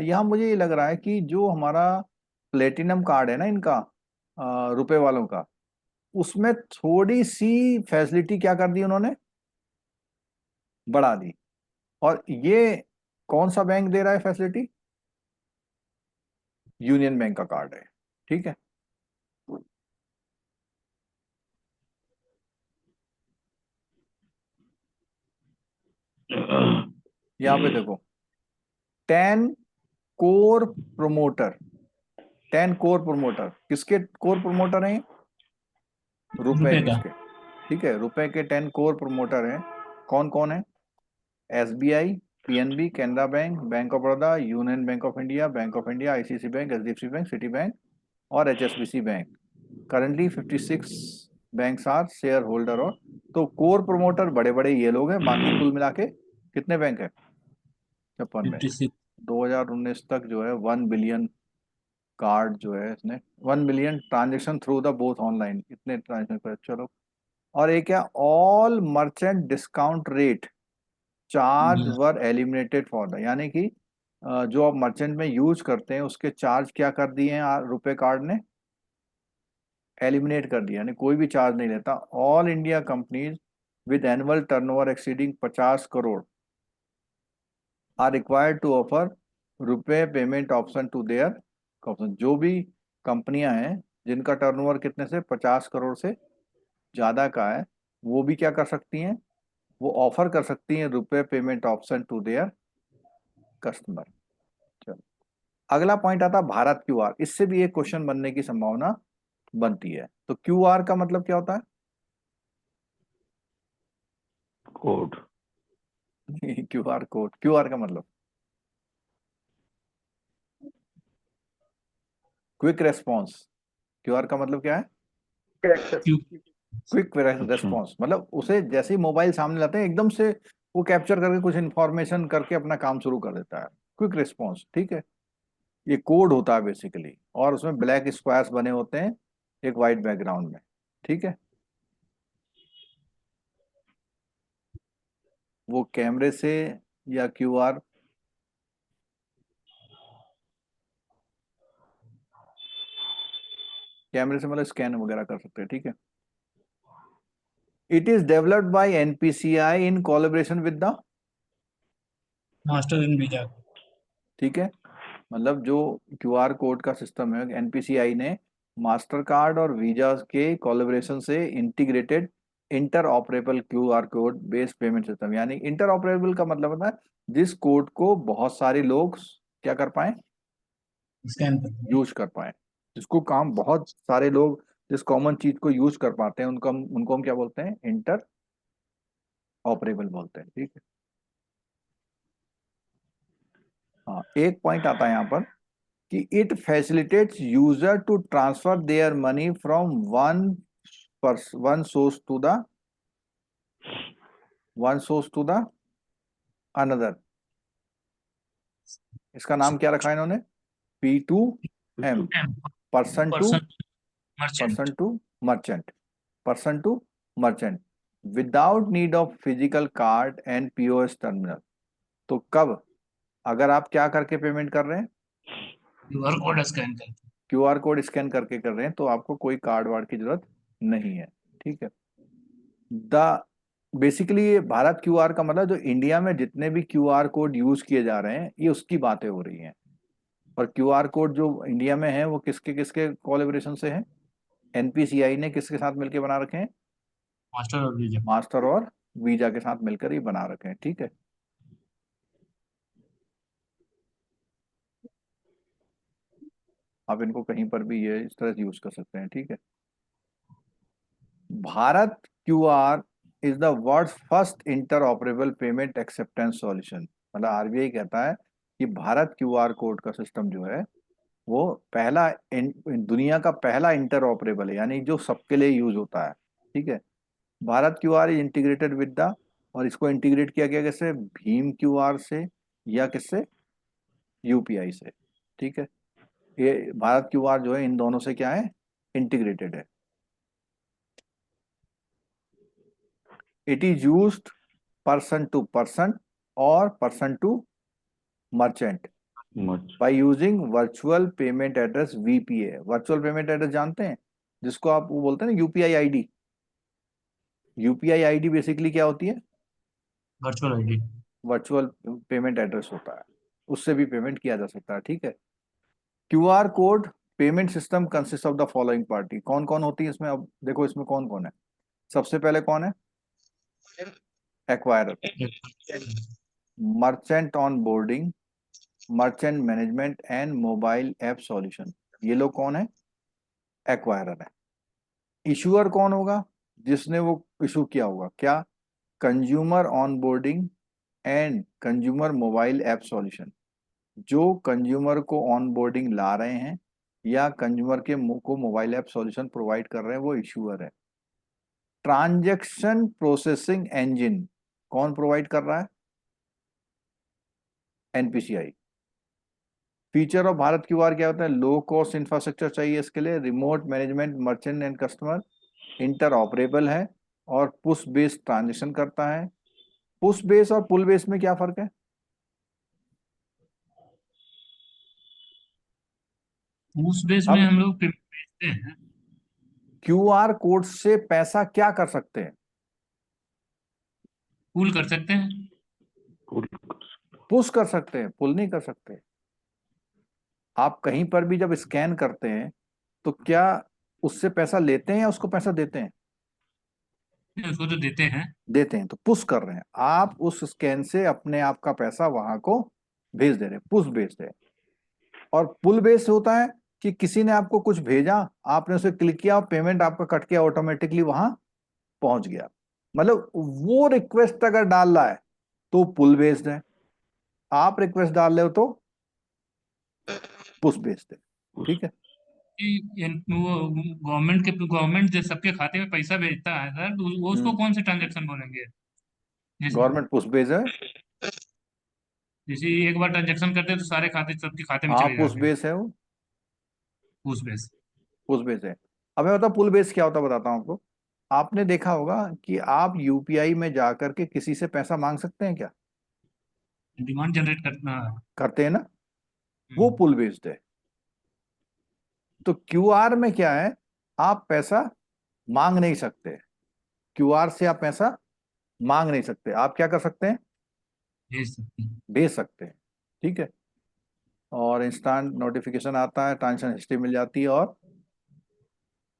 यहाँ मुझे ये लग रहा है कि जो हमारा प्लेटिनम कार्ड है ना इनका, रुपए वालों का, उसमें थोड़ी सी फैसिलिटी क्या कर दी उन्होंने, बढ़ा दी। और ये कौन सा बैंक दे रहा है फैसिलिटी, यूनियन बैंक का कार्ड है, ठीक है। यहाँ पे देखो, 10 कोर प्रोमोटर, 10 कोर प्रोमोटर, किसके कोर प्रोमोटर हैं, रुपए रुपए के का। इसके, ठीक है, रुपए के 10 कोर प्रोमोटर हैं। कौन कौन है, SBI, PNB, Canara bank, bank of Baroda, Union Bank of India, bank of India, ICIC bank, HDFC bank, Citi bank और HSBC bank. Currently 56 banks are share holder. और तो कोर प्रोमोटर बड़े बड़े ये लोग हैं, बाकी कुल मिला के कितने बैंक है, 56 बैंक। 56। 2019 तक जो है 1 बिलियन कार्ड जो है इसने, 1 billion transaction through the both online, इतने ट्रांजेक्शन कर, चलो। और एक क्या, all merchant discount rate charge were eliminated for the, यानी कि जो आप मर्चेंट में यूज करते हैं उसके चार्ज क्या कर दिए हैं रुपए कार्ड ने, एलिमिनेट कर दिया, यानी कोई भी चार्ज नहीं लेता। All India companies with annual turnover exceeding 50 crore are required to offer RuPay payment option to their option. जो भी कंपनियां हैं जिनका टर्नओवर कितने से 50 करोड़ से ज्यादा का है, वो भी क्या कर सकती हैं, वो ऑफर कर सकती हैं RuPay payment option to their customer. चलो, अगला पॉइंट आता है भारत क्यूआर, इससे भी एक क्वेश्चन बनने की संभावना बनती है। तो क्यूआर का मतलब क्या होता कोड। है, क्यूआर कोड, क्यूआर का मतलब क्विक रेस्पॉन्स, क्यूआर का मतलब क्या है, एक्सेस। क्यू। क्विक अच्छा। रेस्पॉन्स, मतलब उसे जैसे ही मोबाइल सामने लाते हैं एकदम से वो कैप्चर करके कुछ इंफॉर्मेशन करके अपना काम शुरू कर देता है, क्विक रिस्पॉन्स, ठीक है। ये कोड होता है बेसिकली, और उसमें ब्लैक स्क्वायर्स बने होते हैं एक वाइट बैकग्राउंड में, ठीक है। वो कैमरे से या क्यूआर, कैमरे से मतलब स्कैन वगैरह कर सकते हैं, ठीक है। It is developed by NPCI in collaboration with the, master in visa. ठीक है, मतलब जो क्यूआर कोड का सिस्टम है, एनपीसीआई ने मास्टर कार्ड और वीजा के कोलैबोरेशन से integrated inter operable QR code based payment system, यानी इंटर ऑपरेबल का मतलब होता है जिस कोड को बहुत सारे लोग क्या कर पाए, स्कैन करते हैं। यूज कर पाए, जिसको काम बहुत सारे लोग जिस कॉमन चीज को यूज कर पाते हैं उनको हम क्या बोलते हैं, इंटर ऑपरेबल बोलते हैं। ठीक है। हाँ, एक पॉइंट आता है यहाँ पर कि it facilitates user to transfer their money from one source to the another. इसका नाम क्या रखा है इन्होंने, P2M, person to person merchant. Merchant, person to merchant, without need of physical card and POS terminal. तो कब, अगर आप क्या करके पेमेंट कर रहे हैं, क्यूआर कोड स्कैन करते क्यूआर कोड स्कैन करके कर रहे हैं, तो आपको कोई कार्ड वार्ड की जरूरत नहीं है। ठीक है। द बेसिकली ये भारत क्यूआर का मतलब जो इंडिया में जितने भी क्यूआर कोड यूज किए जा रहे हैं ये उसकी बातें हो रही हैं। और क्यूआर कोड जो इंडिया में है वो किसके किसके कोलैबोरेशन से है, एनपीसीआई ने किसके साथ मिलकर बना रखे हैं, मास्टर और वीजा। मास्टर और वीजा के साथ मिलकर ही बना रखे हैं। ठीक है। आप इनको कहीं पर भी ये इस तरह से यूज कर सकते हैं। ठीक है। Bharat QR is the world first inter operable payment acceptance solution. मतलब आरबीआई कहता है कि भारत क्यूआर कोड का सिस्टम जो है वो पहला दुनिया का पहला इंटर ऑपरेबल है, यानी जो सबके लिए यूज होता है। ठीक है। Bharat QR is integrated with the, और इसको इंटीग्रेट किया गया किससे, भीम क्यूआर से या किससे, यूपीआई से। ठीक है। ये भारत क्यूआर जो है इन दोनों से क्या है, इंटीग्रेटेड है। It is used person to person और person to merchant much by using virtual payment address, VPA. Virtual payment address जानते हैं, जिसको आप वो बोलते हैं ना UPI ID. UPI ID basically क्या होती है, virtual ID. Virtual payment address होता है, उससे भी पेमेंट किया जा सकता है। ठीक है। QR code payment system consist of the following party. कौन कौन होती है इसमें, अब देखो इसमें कौन कौन है। सबसे पहले कौन है, acquirer, merchant on boarding, merchant management and mobile app solution. ये लोग कौन है, एक्वायरर है। इशूअर कौन होगा, जिसने वो इशू किया होगा, क्या, consumer on boarding and consumer mobile app solution. जो कंज्यूमर को ऑन बोर्डिंग ला रहे हैं या कंज्यूमर को मोबाइल ऐप सॉल्यूशन प्रोवाइड कर रहे हैं वो इशूअर है। ट्रांजैक्शन प्रोसेसिंग इंजन कौन प्रोवाइड कर रहा है, NPCI. Feature of Bharat QR क्या होता है, लो कॉस्ट इंफ्रास्ट्रक्चर चाहिए इसके लिए, remote management, merchant and customer, inter operable है और पुश बेस्ड ट्रांजेक्शन करता है। पुश बेस और पुल बेस में क्या फर्क है, उस बेस में अब हम लोग पेमेंट भेजते हैं। क्यूआर कोड से पैसा क्या कर सकते हैं, पूल कर सकते हैं। पुश कर सकते हैं, पुल नहीं कर सकते। आप कहीं पर भी जब स्कैन करते हैं तो क्या उससे पैसा लेते हैं या उसको पैसा देते हैं, नहीं, उसको तो देते हैं। देते हैं, तो पुश कर रहे हैं। आप उस स्कैन से अपने आप का पैसा वहां को भेज दे रहे हैं, पुश भेज रहे हैं। और पुल बेस होता है कि किसी ने आपको कुछ भेजा, आपने उसे क्लिक किया और पेमेंट आपका कट के ऑटोमेटिकली वहां पहुंच गया। मतलब वो रिक्वेस्ट अगर डाल रहा है तो पुल बेस्ड है, आप रिक्वेस्ट डाल रहे हो तो पुश बेस्ड है। ठीक है। वो गवर्नमेंट जो सबके खाते में पैसा भेजता है सर, तो वो उसको कौन से ट्रांजेक्शन बोलेंगे? जैसे गवर्नमेंट पुश बेस्ड है। जैसे एक बार ट्रांजेक्शन करते हैं तो सारे खाते सबके खाते में हाँ, चले पुश जाते हैं। बेस है वो, उस बेस। पुश बेस है। अब मैं बताऊँ पुल बेस क्या होता है, बताता हूँ आपको। आपने देखा होगा कि आप यूपीआई में जाकर के किसी से पैसा मांग सकते हैं क्या, डिमांड जनरेट करना। करते हैं ना, वो पुल बेस्ड है। तो क्यूआर में क्या है, आप पैसा मांग नहीं सकते, क्यूआर से आप पैसा मांग नहीं सकते, आप क्या कर सकते हैं, भेज सकते हैं। भेज सकते हैं। ठीक है। और इंस्टेंट नोटिफिकेशन आता है, ट्रांजेक्शन हिस्ट्री मिल जाती है, और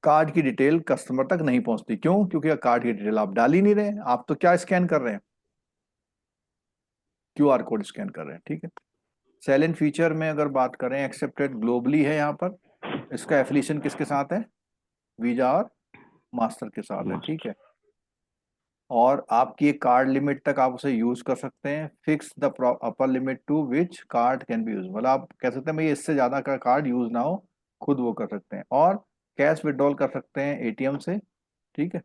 कार्ड की डिटेल कस्टमर तक नहीं पहुंचती। क्यों? क्योंकि कार्ड की डिटेल आप डाल ही नहीं रहे, आप तो क्या स्कैन कर रहे हैं, क्यूआर कोड स्कैन कर रहे हैं। ठीक है। साइलेंट फीचर में अगर बात करें, एक्सेप्टेड ग्लोबली है यहाँ पर, इसका एफिलिएशन किसके साथ है? वीजा और मास्टर के साथ है। ठीक है। और आपकी एक कार्ड लिमिट तक आप उसे यूज कर सकते हैं। Fix the upper limit to which card can be use, मतलब आप कह सकते हैं भाई इससे ज्यादा का कार्ड यूज ना हो, खुद वो कर सकते हैं। और कैश विड्रॉल कर सकते हैं एटीएम से। ठीक है।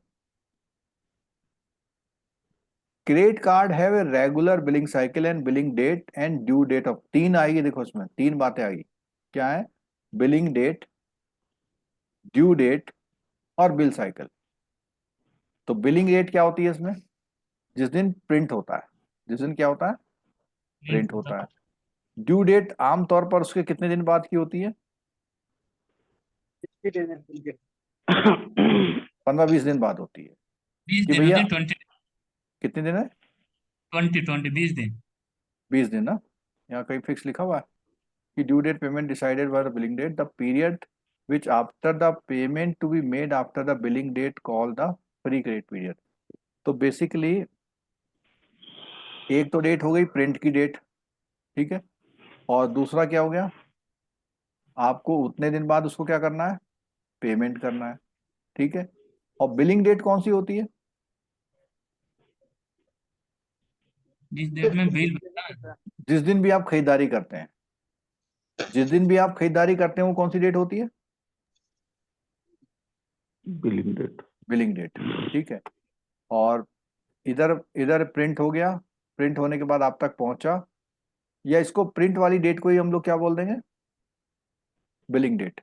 Credit card have a regular billing cycle and billing date and due date of, तीन आएगी देखो, इसमें तीन बातें आएगी। क्या है? बिलिंग डेट, ड्यू डेट और बिल साइकिल। तो बिलिंग डेट क्या होती है इसमें? जिस दिन प्रिंट होता है, जिस दिन क्या होता है? प्रिंट होता है। ड्यू डेट आमतौर पर उसके कितने दिन बाद की होती है? 15-20 दिन बाद होती है। 20 कि दिन होते भैया हैं, 20, कितने दिन है? 20 दिन। 20 दिन ना, यहाँ कहीं फिक्स लिखा हुआ है कि due date payment decided by the billing date, the period which after the payment to be made after the billing date call the free credit period. तो बेसिकली एक तो डेट हो गई प्रिंट की डेट, ठीक है, और दूसरा क्या हो गया? आपको उतने दिन बाद उसको क्या करना है? पेमेंट करना है। ठीक है। और बिलिंग डेट कौन सी होती है? जिस डेट में बिल बनता है, जिस दिन भी आप खरीदारी करते हैं, जिस दिन भी आप खरीदारी करते हैं वो कौन सी डेट होती है? Billing date. Billing date. ठीक है। और इधर इधर प्रिंट हो गया, प्रिंट होने के बाद आप तक पहुंचा, या इसको प्रिंट वाली डेट को ही हम लोग क्या बोल देंगे? Billing date.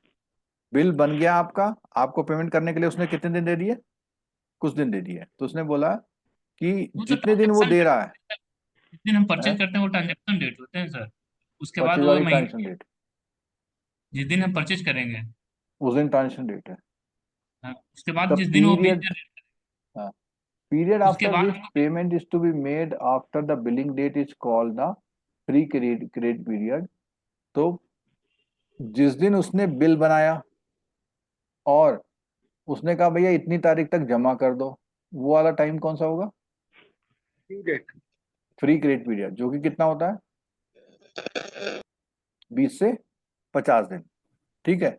बिल बन गया आपका, आपको पेमेंट करने के लिए उसने कितने दिन दे दिए? कुछ दिन दे दिए। तो उसने बोला कि वो तो जितने दिन वो ट्रांजेक्शन दे डेट, रहा जिस दिन हम परचेज है, करते हैं वो ट्रांजेक्शन डेट होते हैं सर। उसके बाद परचेज वो वाली ट्रांजेक्शन महीने, डेट, जिस दिन हम परचेज करेंगे, उस दिन ट्रांजेक्शन डेट है। हाँ, उसके बाद द जिस दिन वो बिल पीरियड, जनरेट, पीरियड उसके आफ्टर बाद which payment is to be made after the billing date is called the pre credit period. तो जिस दिन उसने बिल बनाया और उसने कहा भैया इतनी तारीख तक जमा कर दो, वो वाला टाइम कौन सा होगा? Due date. Free credit period, जो कि कितना होता है? 20 से 50 दिन। ठीक है।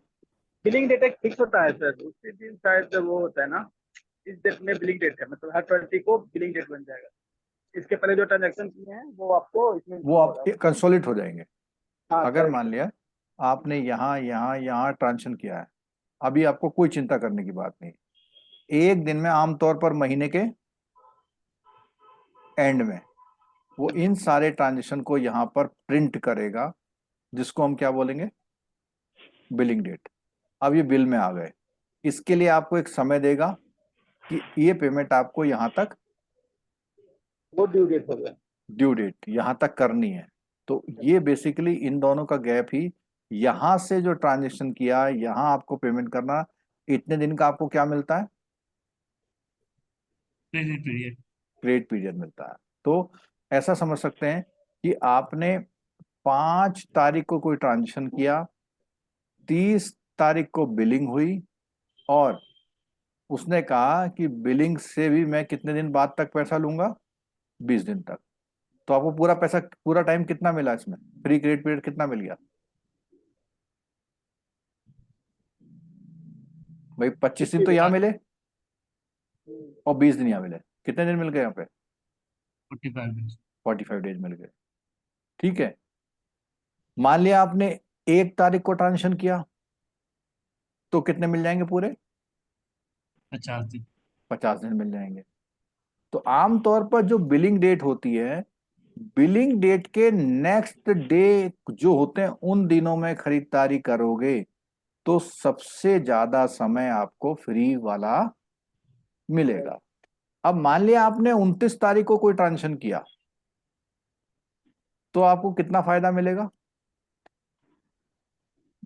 बिलिंग डेट एक फिक्स होता है सर, उसी दिन शायद वो होता है ना, इस डेट में बिलिंग डेट है, मतलब हर 20 को बिलिंग डेट बन जाएगा। इसके पहले जो ट्रांजेक्शन किए हैं वो आपको इसमें वो include आप होगा। कंसोलिडेट हो जाएंगे। हाँ अगर करेक्ट। मान लिया आपने यहाँ यहाँ यहाँ ट्रांजेक्शन किया है, अभी आपको कोई चिंता करने की बात नहीं। एक दिन में आमतौर पर महीने के एंड में वो इन सारे ट्रांजेक्शन को यहाँ पर प्रिंट करेगा, जिसको हम क्या बोलेंगे? Billing date. अब ये बिल में आ गए, इसके लिए आपको एक समय देगा कि ये पेमेंट आपको यहाँ तक, वो ड्यू डेट हो गया। ड्यू डेट यहाँ तक करनी है। तो ये बेसिकली इन दोनों का गैप ही, यहाँ से जो ट्रांजेक्शन किया यहाँ आपको पेमेंट करना, इतने दिन का आपको क्या मिलता है? Credit period. क्रेडिट पीरियड मिलता है। तो ऐसा समझ सकते हैं कि आपने 5 तारीख को कोई ट्रांजेक्शन किया, 30 तारीख को बिलिंग हुई, और उसने कहा कि बिलिंग से भी मैं कितने दिन बाद तक पैसा लूंगा? 20 दिन तक। तो आपको पूरा पैसा, पूरा टाइम कितना मिला इसमें? फ्री क्रेडिट पीरियड कितना मिल गया भाई? 25 दिन तो यहाँ मिले और 20 दिन यहाँ मिले, कितने दिन मिल गए यहाँ पे? 45 दिन। 45 डेज मिल गए। ठीक है। मान लिया आपने 1 तारीख को ट्रांजेक्शन किया, तो कितने मिल जाएंगे पूरे? 50 दिन। 50 दिन मिल जाएंगे। तो आमतौर पर जो बिलिंग डेट होती है, बिलिंग डेट के नेक्स्ट डे जो होते हैं उन दिनों में खरीदारी करोगे तो सबसे ज्यादा समय आपको फ्री वाला मिलेगा। अब मान लिया आपने 29 तारीख को कोई ट्रांजेक्शन किया, तो आपको कितना फायदा मिलेगा?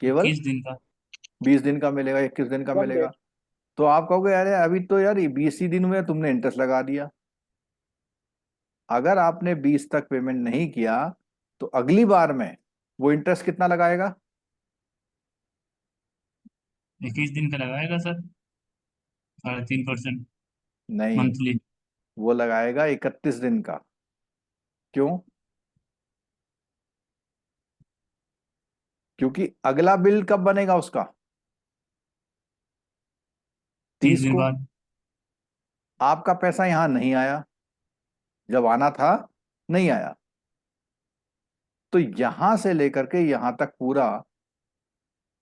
केवल 21 दिन का। 20 दिन का मिलेगा, 21 दिन का वन मिलेगा। डेट। तो आप कहोगे अरे अभी तो यार 20 ही दिन में तुमने इंटरेस्ट लगा दिया। अगर आपने 20 तक पेमेंट नहीं किया तो अगली बार में वो इंटरेस्ट कितना लगाएगा? 21 दिन का लगाएगा सर, 3.5% नहीं, मंथली। वो लगाएगा 31 दिन का। क्यों? क्योंकि अगला बिल कब बनेगा उसका? 30 30 दिन को। बाद। आपका पैसा यहां नहीं आया, जब आना था नहीं आया, तो यहां से लेकर के यहां तक पूरा,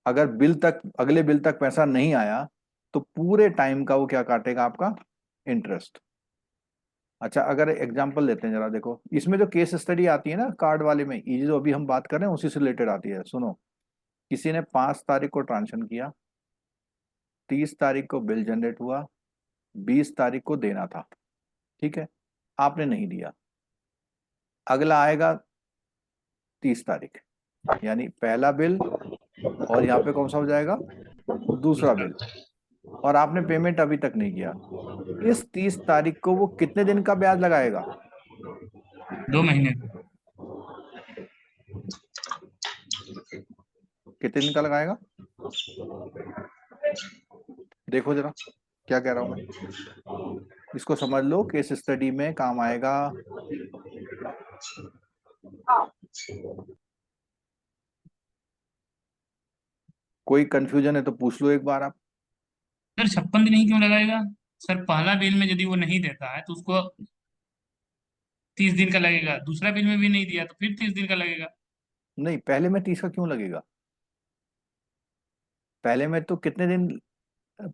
अगर बिल तक, अगले बिल तक पैसा नहीं आया, तो पूरे टाइम का वो क्या काटेगा? आपका इंटरेस्ट। अच्छा, अगर एग्जांपल लेते हैं जरा, देखो इसमें जो केस स्टडी आती है ना कार्ड वाले में, ये जो अभी हम बात कर रहे हैं उसी से रिलेटेड आती है। सुनो, किसी ने 5 तारीख को ट्रांजेक्शन किया, 30 तारीख को बिल जनरेट हुआ, 20 तारीख को देना था, ठीक है, आपने नहीं दिया। अगला आएगा 30 तारीख, यानी पहला बिल, और यहाँ पे कौन सा हो जाएगा? दूसरा बिल, और आपने पेमेंट अभी तक नहीं किया। इस 30 तारीख को वो कितने दिन का ब्याज लगाएगा? 2 महीने का। कितने दिन का लगाएगा? देखो जरा क्या कह रहा हूं मैं, इसको समझ लो, केस स्टडी में काम आएगा। कोई कंफ्यूजन है तो पूछ लो एक बार आप। सर 56 दिन ही क्यों लगाएगा? सर पहला बिल में यदि वो नहीं देता है तो उसको 30 दिन का लगेगा, दूसरा बिल में भी नहीं दिया तो फिर 30 दिन का लगेगा। नहीं, पहले में 30 का क्यों लगेगा? पहले में तो कितने दिन,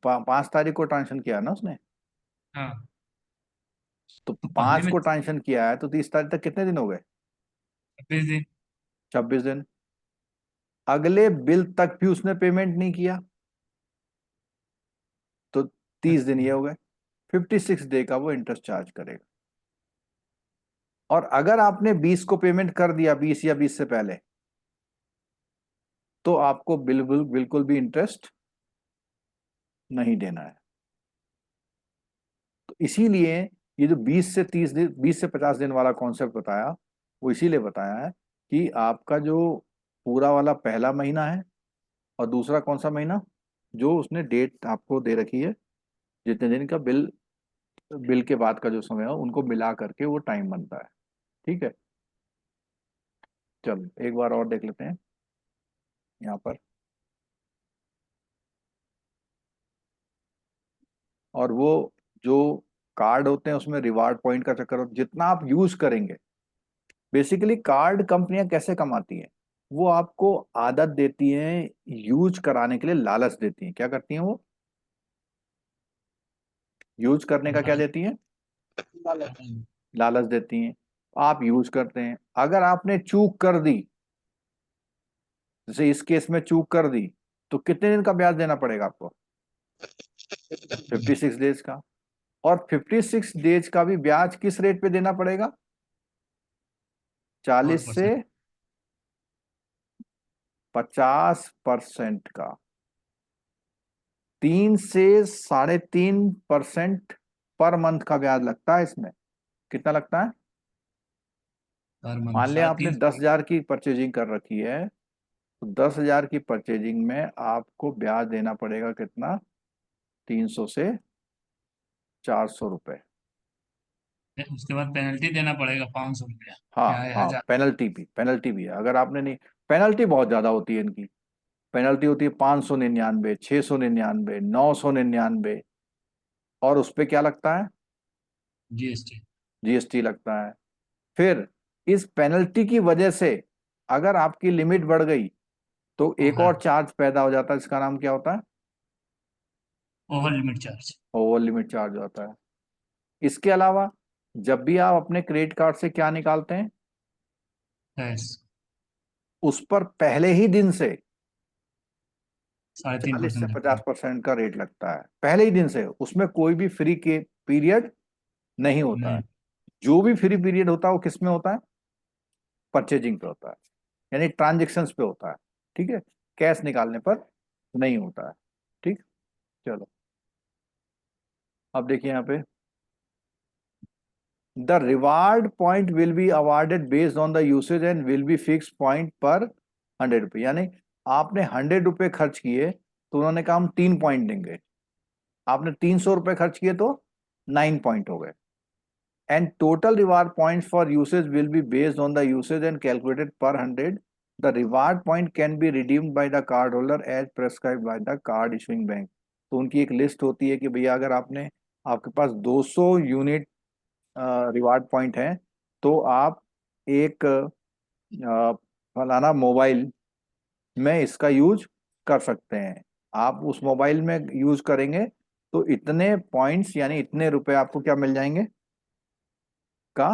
5 तारीख को ट्रांजेक्शन किया ना उसने, हाँ, तो तो पहले 5 में को ट्रांजेक्शन किया है, तो 30 तारीख तक कितने दिन हो गए? 26 दिन। 26 दिन। अगले बिल तक भी उसने पेमेंट नहीं किया, तो 30 दिन ये हो गए। 56 डे का वो इंटरेस्ट चार्ज करेगा। और अगर आपने 20 को पेमेंट कर दिया, 20 या 20 से पहले, तो आपको बिल्कुल बिल्कुल भी इंटरेस्ट नहीं देना है। तो इसीलिए ये जो 20 से 30 दिन, 20 से 50 दिन वाला कॉन्सेप्ट बताया, वो इसीलिए बताया है कि आपका जो पूरा वाला पहला महीना है, और दूसरा कौन सा महीना, जो उसने डेट आपको दे रखी है, जितने दिन का बिल, बिल के बाद का जो समय है, उनको मिला करके वो टाइम बनता है। ठीक है, चलो एक बार और देख लेते हैं यहाँ पर। और वो जो कार्ड होते हैं उसमें रिवार्ड पॉइंट का चक्कर होता है, जितना आप यूज करेंगे। बेसिकली कार्ड कंपनियां कैसे कमाती हैं? वो आपको आदत देती हैं, यूज कराने के लिए लालच देती हैं। क्या करती हैं वो? यूज करने का क्या देती हैं? लालच देती हैं। आप यूज करते हैं, अगर आपने चूक कर दी, जैसे इस केस में चूक कर दी, तो कितने दिन का ब्याज देना पड़ेगा आपको? 56 डेज का। और 56 डेज का भी ब्याज किस रेट पे देना पड़ेगा? 40 से 4%। 50% का। 3 से 3.5% पर मंथ का ब्याज लगता है इसमें। कितना लगता है? हर मंथ मान लिया आपने 3.5। 10,000 की परचेजिंग कर रखी है, तो 10,000 की परचेजिंग में आपको ब्याज देना पड़ेगा कितना? 300 से 400 रुपए। उसके बाद पेनल्टी देना पड़ेगा 500 रुपया हाँ या हाँ, 1000। पेनल्टी भी है। अगर आपने नहीं, पेनल्टी बहुत ज्यादा होती है इनकी। पेनल्टी होती है 599, 699, 999। और उस पे क्या लगता है? जीएसटी। जीएसटी लगता है। फिर इस पेनल्टी की वजह से अगर आपकी लिमिट बढ़ गई, तो एक ओवर और चार्ज पैदा हो जाता है, इसका नाम क्या होता है? Over limit charge. Over limit charge होता है। इसके अलावा जब भी आप अपने क्रेडिट कार्ड से क्या निकालते हैं, यस। उस पर पहले ही दिन से 40 से 3.5% लगता है। 50% का रेट लगता है, पहले ही दिन से। उसमें कोई भी फ्री के पीरियड नहीं होता है। नहीं। जो भी फ्री पीरियड होता है वो किस में होता है? परचेजिंग पे होता है, यानी ट्रांजेक्शन्स पे होता है। ठीक है, कैश निकालने पर नहीं होता है। ठीक, चलो अब देखिए यहाँ पे, the reward point will be awarded based on the usage and will be fix point पर 100 रुपये, यानी आपने 100 रुपये खर्च किए तो उन्होंने कहा हम 3 पॉइंट देंगे। आपने 300 रुपये खर्च किए तो 9 पॉइंट हो गए। And total reward points for usage will be based on the usage and calculated per 100। The reward point can be redeemed by the card holder as prescribed by the card issuing bank. तो उनकी एक list होती है कि भैया अगर आपके पास 200 unit reward point है तो आप एक फलाना मोबाइल में इसका यूज कर सकते हैं। आप उस मोबाइल में यूज करेंगे तो इतने पॉइंट्स यानी इतने रुपए आपको क्या मिल जाएंगे का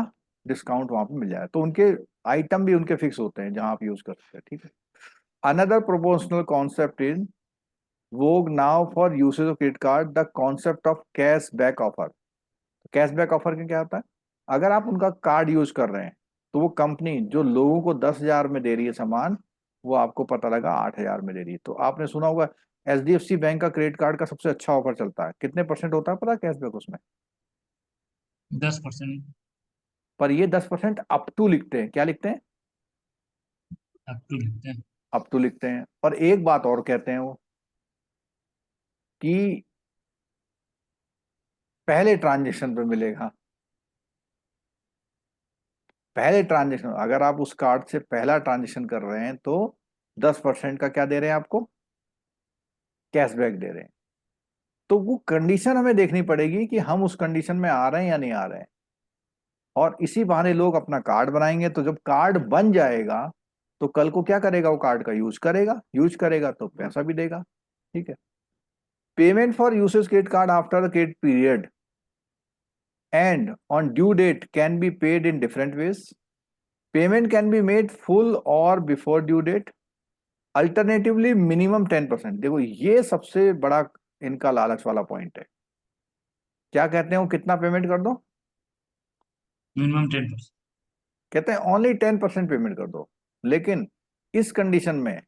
डिस्काउंट वहां पे मिल जाएगा। तो उनके आइटम भी उनके फिक्स होते हैं जहां आप यूज कर सकते हैं, ठीक है। अनदर प्रोपोर्शनल कॉन्सेप्ट इज वो now for usage of credit card the concept of cash back offer. Cashback offer का क्या होता है? अगर आप उनका कार्ड यूज कर रहे हैं तो वो कंपनी जो लोगों को 10,000 में दे रही है सामान, वो आपको पता लगा 8,000 में दे रही है। तो आपने सुना होगा HDFC बैंक का क्रेडिट कार्ड का सबसे अच्छा ऑफर चलता है, कितने परसेंट होता है पता है कैशबैक उसमें? 10%। पर ये 10% अप टू लिखते हैं, क्या लिखते हैं? अप टू लिखते हैं। अप टू लिखते हैं। और एक बात और कहते हैं वो कि पहले ट्रांजेक्शन पे मिलेगा। पहले ट्रांजेक्शन, अगर आप उस कार्ड से पहला ट्रांजेक्शन कर रहे हैं तो 10% का क्या दे रहे हैं आपको? कैशबैक दे रहे हैं। तो वो कंडीशन हमें देखनी पड़ेगी कि हम उस कंडीशन में आ रहे हैं या नहीं आ रहे हैं। और इसी बहाने लोग अपना कार्ड बनाएंगे, तो जब कार्ड बन जाएगा तो कल को क्या करेगा? वो कार्ड का यूज करेगा तो पैसा भी देगा, ठीक है। Payment for usage credit card after the credit period and on due date can be paid in different ways. Payment can be made full or before due date, alternatively minimum 10%। देखो ये सबसे बड़ा इनका लालच वाला पॉइंट है। क्या कहते हैं वो? कितना पेमेंट कर दो? मिनिमम 10%। कहते हैं ओनली 10% पेमेंट कर दो। लेकिन इस कंडीशन में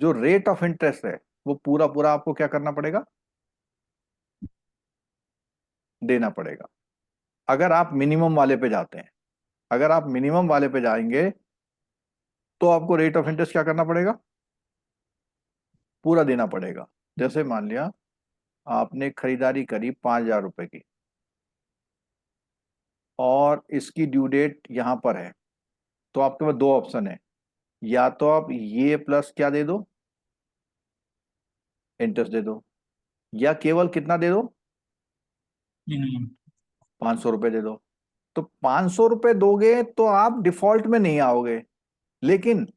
जो रेट ऑफ इंटरेस्ट है वो पूरा पूरा आपको क्या करना पड़ेगा? देना पड़ेगा। अगर आप मिनिमम वाले पे जाते हैं, अगर आप मिनिमम वाले पे जाएंगे तो आपको रेट ऑफ इंटरेस्ट क्या करना पड़ेगा? पूरा देना पड़ेगा। जैसे मान लिया आपने खरीदारी करी 5,000 रुपए की और इसकी ड्यू डेट यहां पर है, तो आपके पास दो ऑप्शन है। या तो आप ये प्लस क्या दे दो? इंटरेस्ट दे दो, या केवल कितना दे दो? मिनिमम। 500 रुपए दे दो। तो 500 रुपए दोगे तो आप डिफॉल्ट में नहीं आओगे, लेकिन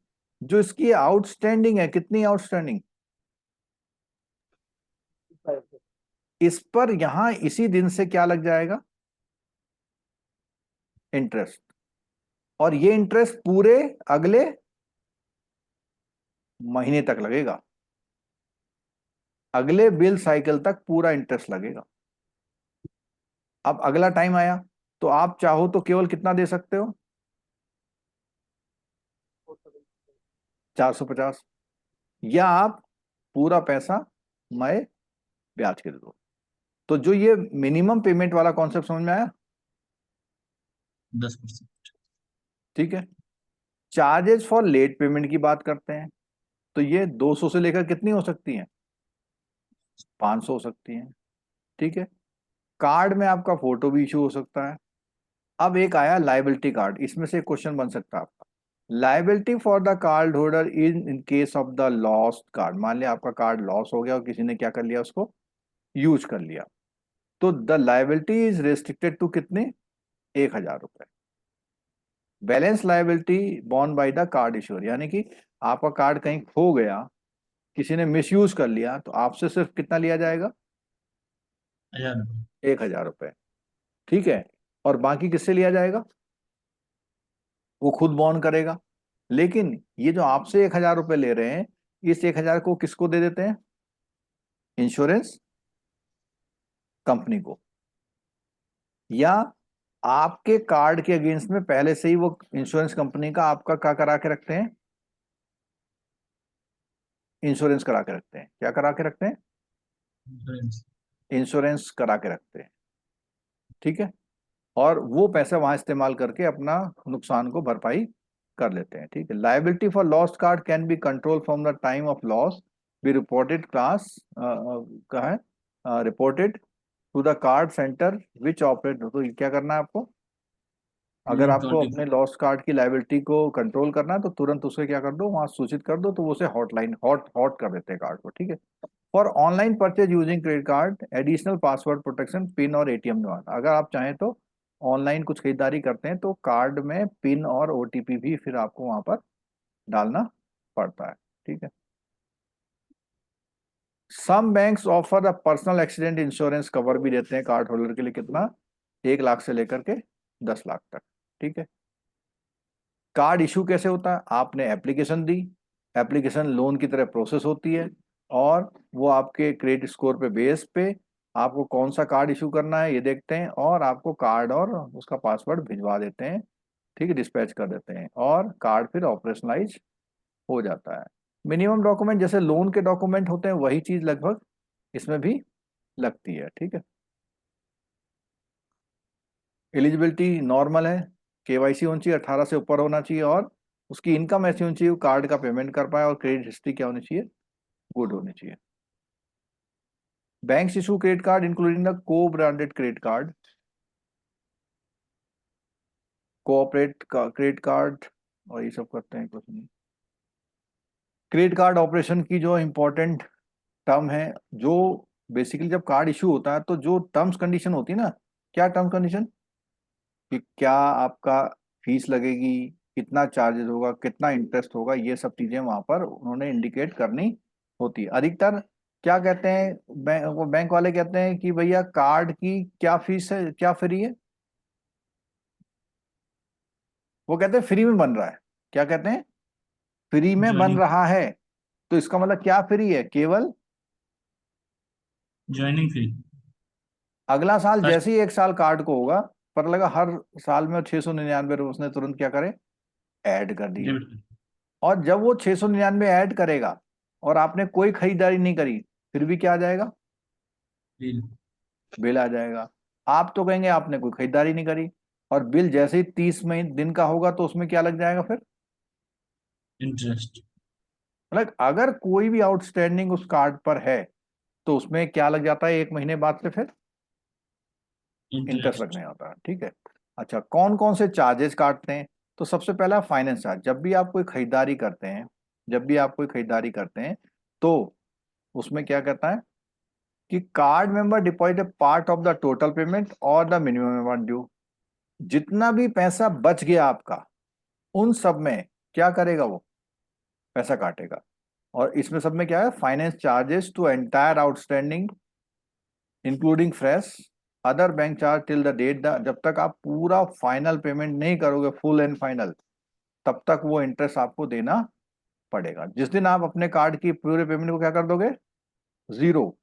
जो इसकी आउटस्टैंडिंग है, कितनी आउटस्टैंडिंग, इस पर यहां इसी दिन से क्या लग जाएगा? इंटरेस्ट। और ये इंटरेस्ट पूरे अगले महीने तक लगेगा, अगले बिल साइकिल तक पूरा इंटरेस्ट लगेगा। अब अगला टाइम आया तो आप चाहो तो केवल कितना दे सकते हो? 450। या आप पूरा पैसा मैं ब्याज के दे दो। तो जो ये मिनिमम पेमेंट वाला कॉन्सेप्ट समझ में आया? 10%। ठीक है। चार्जेस फॉर लेट पेमेंट की बात करते हैं तो ये 200 से लेकर कितनी हो सकती है? 500 हो सकती है, ठीक है। कार्ड में आपका फोटो भी इशू हो सकता है। अब एक आया लाइबिलिटी कार्ड, इसमें से क्वेश्चन बन सकता है आपका। Liability for the card holder in case of the lost card. मान लिया आपका कार्ड लॉस हो गया और किसी ने क्या कर लिया? उसको यूज कर लिया। तो the liability is restricted to कितने? 1,000 रुपए। Balance liability borne by the card issuer, यानी कि आपका कार्ड कहीं खो गया, किसी ने मिसयूज कर लिया, तो आपसे सिर्फ कितना लिया जाएगा? 1,000। 1,000 रुपए, ठीक है। और बाकी किससे लिया जाएगा? वो खुद बॉर्न करेगा। लेकिन ये जो आपसे 1,000 रुपए ले रहे हैं, इस 1,000 को किसको दे देते हैं? इंश्योरेंस कंपनी को। या आपके कार्ड के अगेंस्ट में पहले से ही वो इंश्योरेंस कंपनी का आपका क्या करा के रखते हैं? इंश्योरेंस करा के रखते हैं। क्या करा के रखते हैं? इंश्योरेंस। इंश्योरेंस करा के रखते हैं, ठीक है। और वो पैसा वहां इस्तेमाल करके अपना नुकसान को भरपाई कर लेते हैं, ठीक है। Liability for lost card can be control from the time of loss be reported class का है reported to the card centre which operate. तो ये क्या करना है आपको, अगर आपको 24 अपने लॉस्ट कार्ड की लाइबिलिटी को कंट्रोल करना है तो तुरंत उसे क्या कर दो, वहां सूचित कर दो, तो वो उसे हॉटलाइन हॉट कर देते हैं कार्ड को, ठीक है। For online purchase using credit card additional password protection pin और एटीएम नंबर, अगर आप चाहें तो ऑनलाइन कुछ खरीदारी करते हैं तो कार्ड में पिन और ओटीपी भी फिर आपको वहां पर डालना पड़ता है, ठीक है। Some banks offer the personal accident insurance cover भी देते हैं कार्ड होल्डर के लिए, कितना, 1 लाख से लेकर के 10 लाख तक, ठीक है। कार्ड इशू कैसे होता है, आपने एप्लीकेशन दी, एप्लीकेशन लोन की तरह प्रोसेस होती है, और वो आपके क्रेडिट स्कोर पे बेस पे आपको कौन सा कार्ड इशू करना है ये देखते हैं, और आपको कार्ड और उसका पासवर्ड भिजवा देते हैं, ठीक है, डिस्पैच कर देते हैं, और कार्ड फिर ऑपरेशनलाइज हो जाता है। मिनिमम डॉक्यूमेंट जैसे लोन के डॉक्यूमेंट होते हैं वही चीज लगभग इसमें भी लगती है, ठीक है। एलिजिबिलिटी नॉर्मल है, केवाईसी होनी चाहिए, 18 से ऊपर होना चाहिए, और उसकी इनकम ऐसी होनी चाहिए वो कार्ड का पेमेंट कर पाए, और क्रेडिट हिस्ट्री क्या होनी चाहिए, गुड होनी चाहिए। Banks issue credit card including the co branded credit card, corporate credit card, और ये सब करते हैं कुछ नहीं। क्रेडिट कार्ड ऑपरेशन की जो इंपॉर्टेंट टर्म है, जो बेसिकली जब कार्ड इशू होता है तो जो टर्म्स कंडीशन होती है ना, क्या टर्म्स कंडीशन, कि क्या आपका फीस लगेगी, कितना चार्जेस होगा, कितना इंटरेस्ट होगा, ये सब चीजें वहां पर उन्होंने इंडिकेट करनी होती है। अधिकतर क्या कहते हैं, वो बैंक वाले कहते हैं कि भैया कार्ड की क्या फीस है, क्या फ्री है, वो कहते हैं फ्री में बन रहा है, क्या कहते हैं, फ्री में बन ज्वाइनिंग रहा है। तो इसका मतलब क्या फ्री है, केवल ज्वाइनिंग फी अगला साल फर्स्ट जैसे ही 1 साल कार्ड को होगा पर लगा, हर साल में 699 रुपये उसने तुरंत क्या करे, ऐड कर दिए। डेबिट और जब वो 699 ऐड करेगा और आपने कोई खरीदारी नहीं करी, फिर भी क्या आ जाएगा, बिल बिल आ जाएगा। आप तो कहेंगे आपने कोई खरीदारी नहीं करी, और बिल जैसे ही 30 दिन का होगा तो उसमें क्या लग जाएगा फिर, इंटरेस्ट मतलब अगर कोई भी आउटस्टैंडिंग उस कार्ड पर है तो उसमें क्या लग जाता है, 1 महीने बाद से फिर इंटरेस्ट इंटरेस्ट लगने होता है, ठीक है। अच्छा, कौन कौन से चार्जेस काटते हैं, तो सबसे पहला फाइनेंस चार्ज। जब भी आप कोई खरीदारी करते हैं, जब भी आप कोई खरीदारी करते हैं तो उसमें क्या कहता है कि card member deposit A part of the total payment और द मिनिमम अमाउंट ड्यू, जितना भी पैसा बच गया आपका उन सब में क्या करेगा, वो पैसा काटेगा। और इसमें सब में क्या है, finance charges to entire outstanding including fresh other bank charge till the date, जब तक आप पूरा फाइनल पेमेंट नहीं करोगे, फुल एंड फाइनल, तब तक वो इंटरेस्ट आपको देना पड़ेगा। जिस दिन आप अपने कार्ड की पूरे पेमेंट को क्या कर दोगे, जीरो,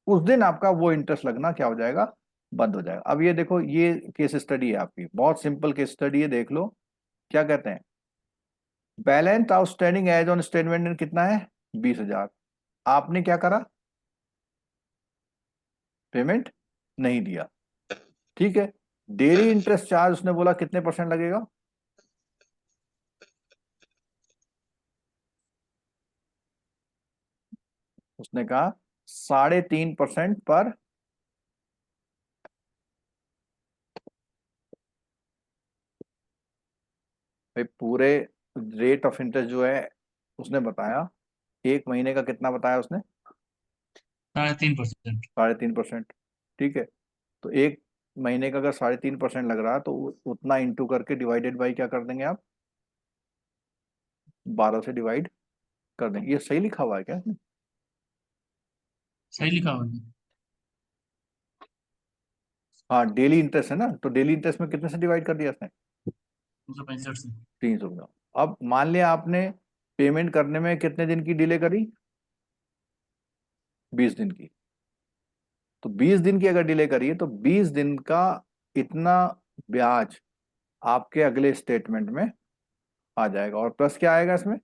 उस दिन आपका वो इंटरेस्ट लगना क्या हो जाएगा, बंद हो जाएगा। अब ये देखो, ये केस स्टडी है आपकी, बहुत सिंपल केस स्टडी है, देख लो क्या कहते हैं। Balance outstanding as on statement कितना है, 20,000, आपने क्या करा, पेमेंट नहीं दिया, ठीक है। डेली इंटरेस्ट चार्ज उसने बोला कितने परसेंट लगेगा, उसने कहा 3.5% पर भाई पूरे रेट ऑफ इंटरेस्ट जो है उसने बताया, 1 महीने का कितना बताया उसने, 3.5%। 3.5%, ठीक है। तो 1 महीने का अगर 3.5% लग रहा है तो उतना इंटू करके डिवाइडेड बाई क्या कर देंगे आप, 12 से डिवाइड कर देंगे। ये सही लिखा हुआ है क्या इसमें? सही लिखा हुआ है। हाँ, डेली इंटरेस्ट है ना, तो डेली इंटरेस्ट में कितने से डिवाइड कर दिया इसने, 265 से 300 का। अब मान लिया आपने पेमेंट करने में कितने दिन की डिले करी, 20 दिन की। तो 20 दिन की अगर डिले करिए तो 20 दिन का इतना ब्याज आपके अगले स्टेटमेंट में आ जाएगा, और प्लस क्या आएगा इसमें,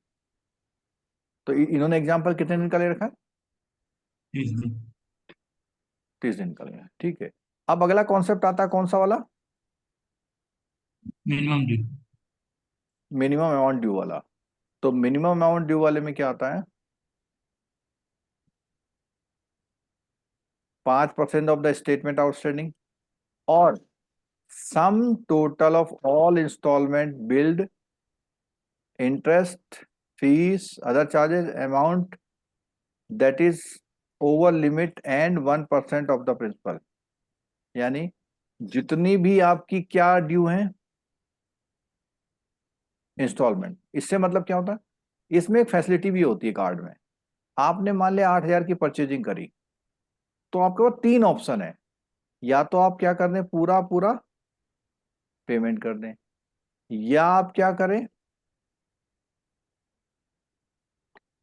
तो इन्होंने एग्जाम्पल कितने दिन का ले रखा है, 30 दिन 30 दिन का लिया है, ठीक है। अब अगला कॉन्सेप्ट आता है कौन सा वाला, minimum due minimum amount due वाला। तो मिनिमम अमाउंट ड्यू वाले में क्या आता है, 5% ऑफ द स्टेटमेंट आउटस्टैंडिंग, और sum total of all instalment billed, interest, fees, other charges, amount that is over limit and 1% of the principal. यानी जितनी भी आपकी क्या ड्यू है इंस्टॉलमेंट। इससे मतलब क्या होता है, इसमें एक फैसिलिटी भी होती है कार्ड में। आपने मान लिया 8,000 की परचेजिंग करी, तो आपके पास 3 ऑप्शन है, या तो आप क्या कर दें, पूरा पूरा पेमेंट कर दें, या आप क्या करें,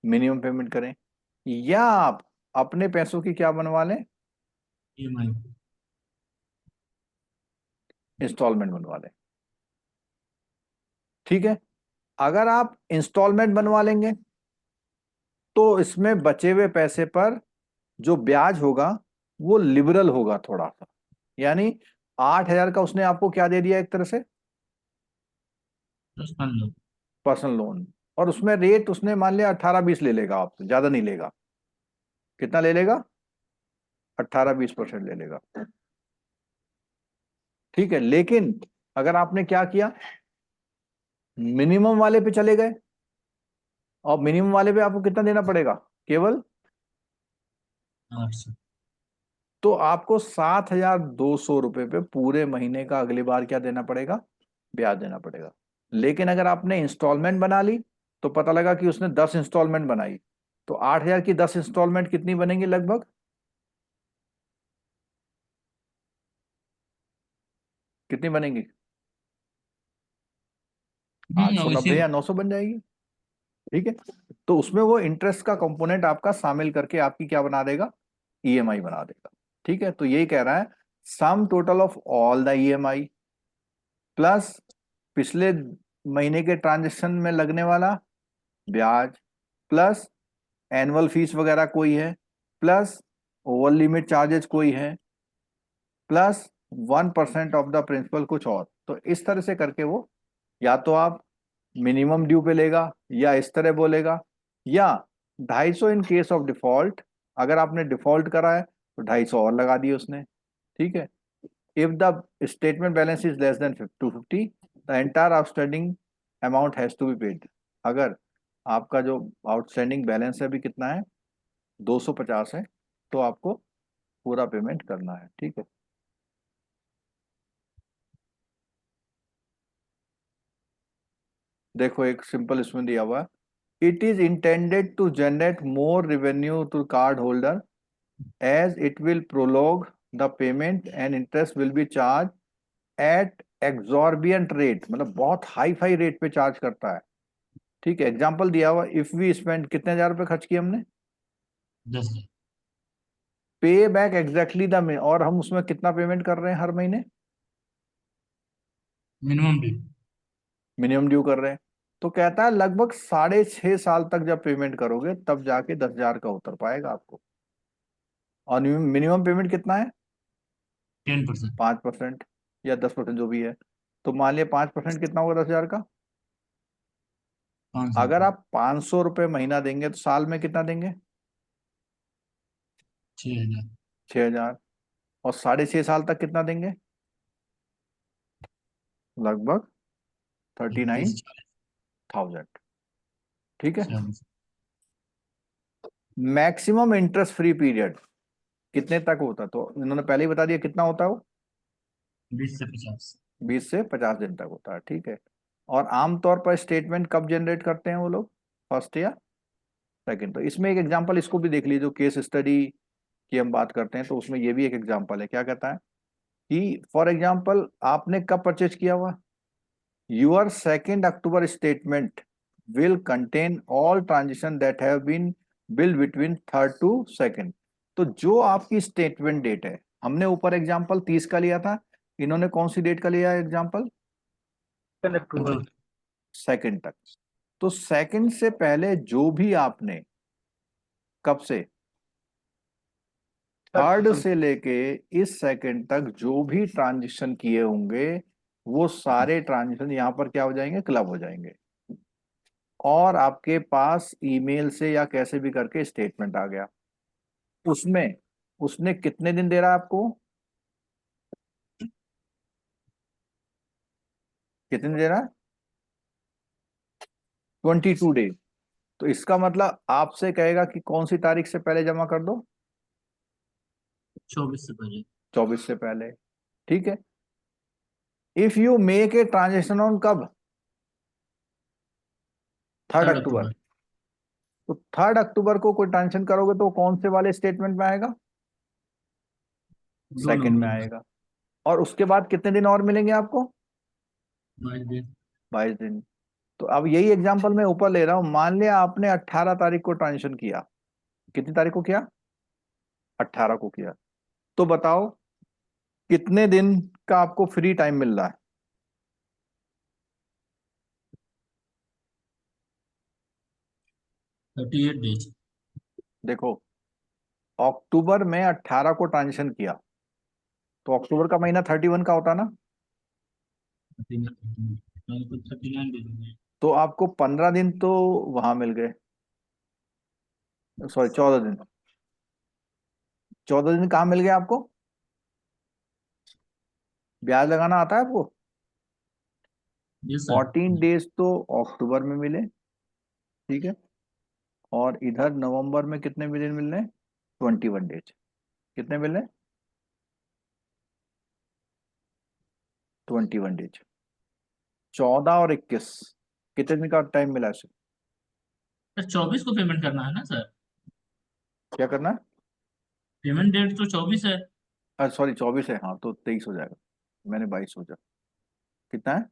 मिनिमम पेमेंट करें, या आप अपने पैसों की क्या बनवा लें, EMI। इंस्टॉलमेंट बनवा लें। ठीक है, अगर आप इंस्टॉलमेंट बनवा लेंगे तो इसमें बचे हुए पैसे पर जो ब्याज होगा वो लिबरल होगा थोड़ा सा। यानी 8,000 का उसने आपको क्या दे दिया, एक तरह से पर्सनल लोन। पर्सनल लोन, और उसमें रेट उसने मान लिया 18-20 ले लेगा आपसे, ज्यादा नहीं लेगा। कितना ले लेगा, 18-20% ले लेगा। ठीक है, लेकिन अगर आपने क्या किया, मिनिमम वाले पे चले गए, और मिनिमम वाले पे आपको कितना देना पड़ेगा, केवल 800। तो आपको 7,200 रुपये पे पूरे महीने का अगली बार क्या देना पड़ेगा, ब्याज देना पड़ेगा। लेकिन अगर आपने इंस्टॉलमेंट बना ली, तो पता लगा कि उसने 10 इंस्टॉलमेंट बनाई, तो 8,000 की 10 इंस्टॉलमेंट कितनी बनेंगी लगभग, कितनी बनेंगी, 890 वैसे या 900 बन जाएगी। ठीक है, तो उसमें वो इंटरेस्ट का कंपोनेंट आपका शामिल करके आपकी क्या बना देगा, ईएमआई बना देगा। ठीक है, तो यही कह रहा है, सम total of all the EMI plus पिछले महीने के ट्रांजेक्शन में लगने वाला ब्याज, प्लस एनुअल फीस वगैरह कोई है, प्लस ओवर लिमिट चार्जेस कोई है, प्लस 1% ऑफ द प्रिंसिपल कुछ और। तो इस तरह से करके वो, या तो आप मिनिमम ड्यू पे लेगा, या इस तरह बोलेगा, या 250 इन केस ऑफ डिफॉल्ट, अगर आपने डिफॉल्ट करा है तो 250 और लगा दिए उसने। ठीक है, if the statement balance is less than 250, the entire outstanding amount has to be paid. अगर आपका जो आउटस्टैंडिंग बैलेंस है अभी कितना है, 250 है, तो आपको पूरा पेमेंट करना है। ठीक है, देखो एक सिंपल इसमें दिया हुआ है, it is intended to generate more revenue to card holder as it will prolong the payment and interest will be charge at exorbitant rate, मतलब बहुत हाई फाई रेट पे चार्ज करता है। ठीक है, एग्जांपल दिया हुआ, इफ वी स्पेंड, कितने हजार रुपए खर्च किए हमने, 10। पे बैक एग्जैक्टली द में, और हम उसमें कितना पेमेंट कर रहे हैं हर महीने, मिनिमम भी। मिनिमम ड्यू कर रहे हैं। तो कहता है लगभग 6.5 साल तक जब पेमेंट करोगे तब जाके 10,000 का उतर पाएगा आपको। और मिनिमम पेमेंट कितना है, 10%। 5% या 10% जो भी है। तो मान लिया 5% कितना होगा 10,000 का। 500 अगर रुपये। आप 500 रुपये महीना देंगे तो साल में कितना देंगे, 6,000। 6,000। और 6.5 साल तक कितना देंगे, लगभग 31, 39,000। ठीक है, 40, मैक्सिमम इंटरेस्ट फ्री पीरियड कितने तक होता, तो इन्होंने पहले ही बता दिया कितना होता है वो, 20 से 50। 20 से 50 दिन तक होता है। ठीक है, और आमतौर पर स्टेटमेंट कब जनरेट करते हैं वो लोग, फर्स्ट या सेकंड। तो इसमें एक एग्जांपल इसको भी देख लीजिए, जो केस स्टडी की हम बात करते हैं तो उसमें ये भी एक एग्जांपल है। क्या कहता है कि फॉर एग्जांपल आपने कब परचेज किया हुआ, your 2 October statement will contain all transaction that have been billed between 3rd to 2nd। तो जो आपकी स्टेटमेंट डेट है, हमने ऊपर एग्जांपल 30 का लिया था, इन्होंने कौन सी डेट का लिया एग्जांपल, 2 अक्टूबर। 2nd तक। तो 2nd से पहले जो भी आपने, कब से, 3rd से लेके इस 2nd तक जो भी ट्रांजेक्शन किए होंगे, वो सारे ट्रांजेक्शन यहाँ पर क्या हो जाएंगे, क्लब हो जाएंगे, और आपके पास ईमेल से या कैसे भी करके स्टेटमेंट आ गया। उसमें उसने कितने दिन दे रहा है आपको, कितने दिन दे रहा है, 22 डेज। तो इसका मतलब आपसे कहेगा कि कौन सी तारीख से पहले जमा कर दो, 24 से पहले। 24 से पहले। ठीक है। If you make a transaction on कब, 3 अक्टूबर। 3 अक्टूबर। तो 3 अक्टूबर को कोई ट्रांजेक्शन करोगे तो कौन से वाले स्टेटमेंट में आएगा, 2 सेकंड में नवंबर में। आएगा। और उसके बाद कितने दिन और मिलेंगे आपको, 22 दिन। 22 दिन। तो अब यही एग्जांपल मैं ऊपर ले रहा हूं, मान लिया आपने 18 तारीख को ट्रांजेक्शन किया, कितनी तारीख को किया, 18 को किया। तो बताओ कितने दिन का आपको फ्री टाइम मिल रहा है, 38 डेज। देखो अक्टूबर में 18 को ट्रांजेक्शन किया, तो अक्टूबर का महीना 31 का होता ना, 39 डेज हो गए। तो आपको 15 दिन तो वहां मिल गए, सॉरी 14 दिन। 14 दिन कहाँ मिल गए आपको, ब्याज लगाना आता है आपको, यस सर। 14 डेज तो अक्टूबर में मिले। ठीक है। और इधर नवंबर में कितने दिन मिल रहे हैं, 21 डेज। कितने मिल रहे हैं, 21 डेज। 14 और 21, कितने दिन का टाइम मिला इसे, सर 24 को पेमेंट करना है ना सर। क्या करना है, पेमेंट डेट तो 24 है। सॉरी 24 है, हाँ तो 23 हो जाएगा, मैंने 22 सोचा। कितना है,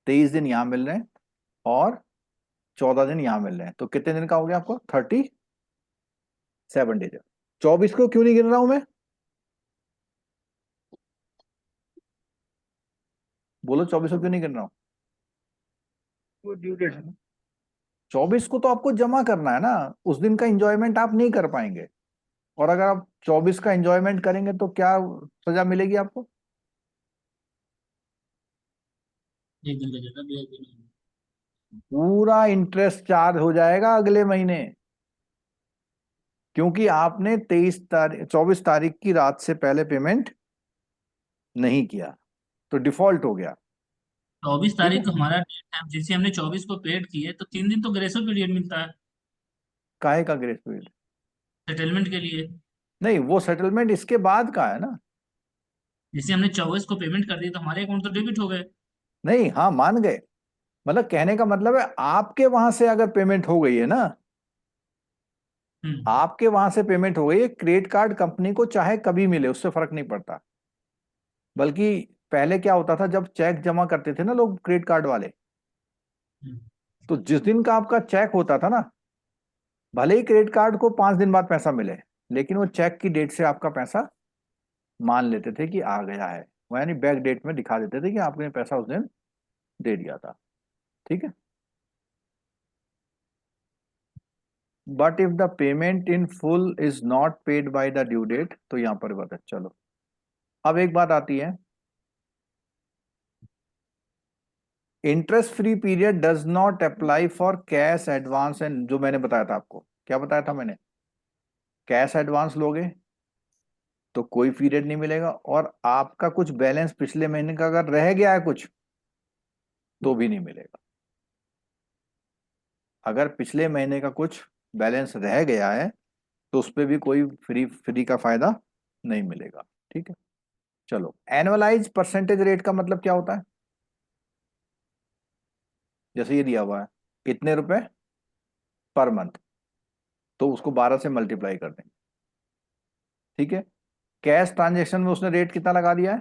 23 दिन यहाँ मिल रहे हैं और 14 दिन यहाँ मिल रहे हैं, तो कितने दिन का हो गया आपको, 37 डेज। 24 को क्यों नहीं गिन रहा हूं मैं, बोलो 24 को क्यों नहीं गिन रहा हूँ। वो ड्यू डेट है ना। 24 को तो आपको जमा करना है ना, उस दिन का एंजॉयमेंट आप नहीं कर पाएंगे। और अगर आप 24 का एंजॉयमेंट करेंगे तो क्या सजा मिलेगी आपको, एक दिन का ज्यादा ब्याज देना होगा। पूरा इंटरेस्ट चार्ज हो जाएगा अगले महीने, क्योंकि आपने 24 तारीख की रात से पहले पेमेंट नहीं किया, तो डिफॉल्ट हो गया। 24 ठीक है, तारीख को हमारा डेट है, जैसे हमने 24 को पेड किए तो 3 दिन तो ग्रेसो पीरियड मिलता है काहे का ग्रेस पीरियड, सेटलमेंट के लिए। नहीं वो सेटलमेंट इसके बाद का है ना। जैसे हमने 24 को पेमेंट कर दी तो हमारे अकाउंट तो डेबिट हो गए। नहीं हाँ मान गए, मतलब कहने का मतलब है आपके वहां से अगर पेमेंट हो गई है ना, हम्म। आपके वहां से पेमेंट हो गई है, क्रेडिट कार्ड कंपनी को चाहे कभी मिले उससे फर्क नहीं पड़ता। बल्कि पहले क्या होता था, जब चेक जमा करते थे ना लोग क्रेडिट कार्ड वाले, हम्म। तो जिस दिन का आपका चेक होता था ना, भले ही क्रेडिट कार्ड को 5 दिन बाद पैसा मिले, लेकिन वो चेक की डेट से आपका पैसा मान लेते थे कि आ गया है, वो यानी बैक डेट में दिखा देते थे कि आपने पैसा उस दिन दे दिया था। ठीक है। But if the payment in full is not paid by the due date, तो यहां पर बता, चलो अब एक बात आती है, interest free period does not apply for cash advance and, जो मैंने बताया था आपको, क्या बताया था मैंने, कैश एडवांस लोगे तो कोई पीरियड नहीं मिलेगा, और आपका कुछ बैलेंस पिछले महीने का अगर रह गया है कुछ तो भी नहीं मिलेगा। अगर पिछले महीने का कुछ बैलेंस रह गया है तो उस पर भी कोई फ्री फ्री का फायदा नहीं मिलेगा। ठीक है। चलो एनुअलाइज परसेंटेज रेट का मतलब क्या होता है, जैसे ये दिया हुआ है इतने रुपए पर मंथ, तो उसको 12 से मल्टीप्लाई कर देंगे। ठीक है। कैश ट्रांजेक्शन में उसने रेट कितना लगा दिया है,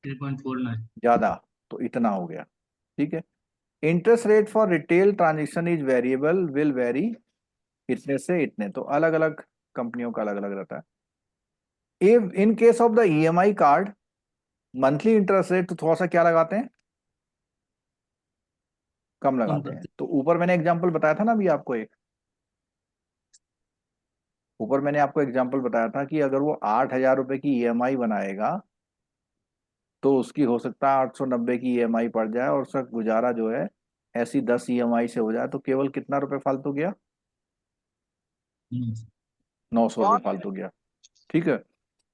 3.49। ज्यादा, तो इतना हो गया। ठीक है। Interest rate for retail transaction is variable, will very इतने से इतने, तो अलग अलग कंपनियों का अलग अलग रहता है। If in case of the EMI card, monthly interest rate तो थोड़ा सा क्या लगाते हैं, कम कम लगाते हैं। करते। तो ऊपर मैंने एग्जांपल बताया था ना अभी आपको एक, ऊपर मैंने आपको एग्जांपल बताया था कि अगर वो 8,000 रुपए की ईएमआई बनाएगा तो उसकी हो सकता है 890 की ईएमआई पड़ जाए और उसका गुजारा जो है ऐसी 10 ईएमआई से हो जाए, तो केवल कितना रुपए फालतू गया? 900 रुपये फालतू गया। ठीक है।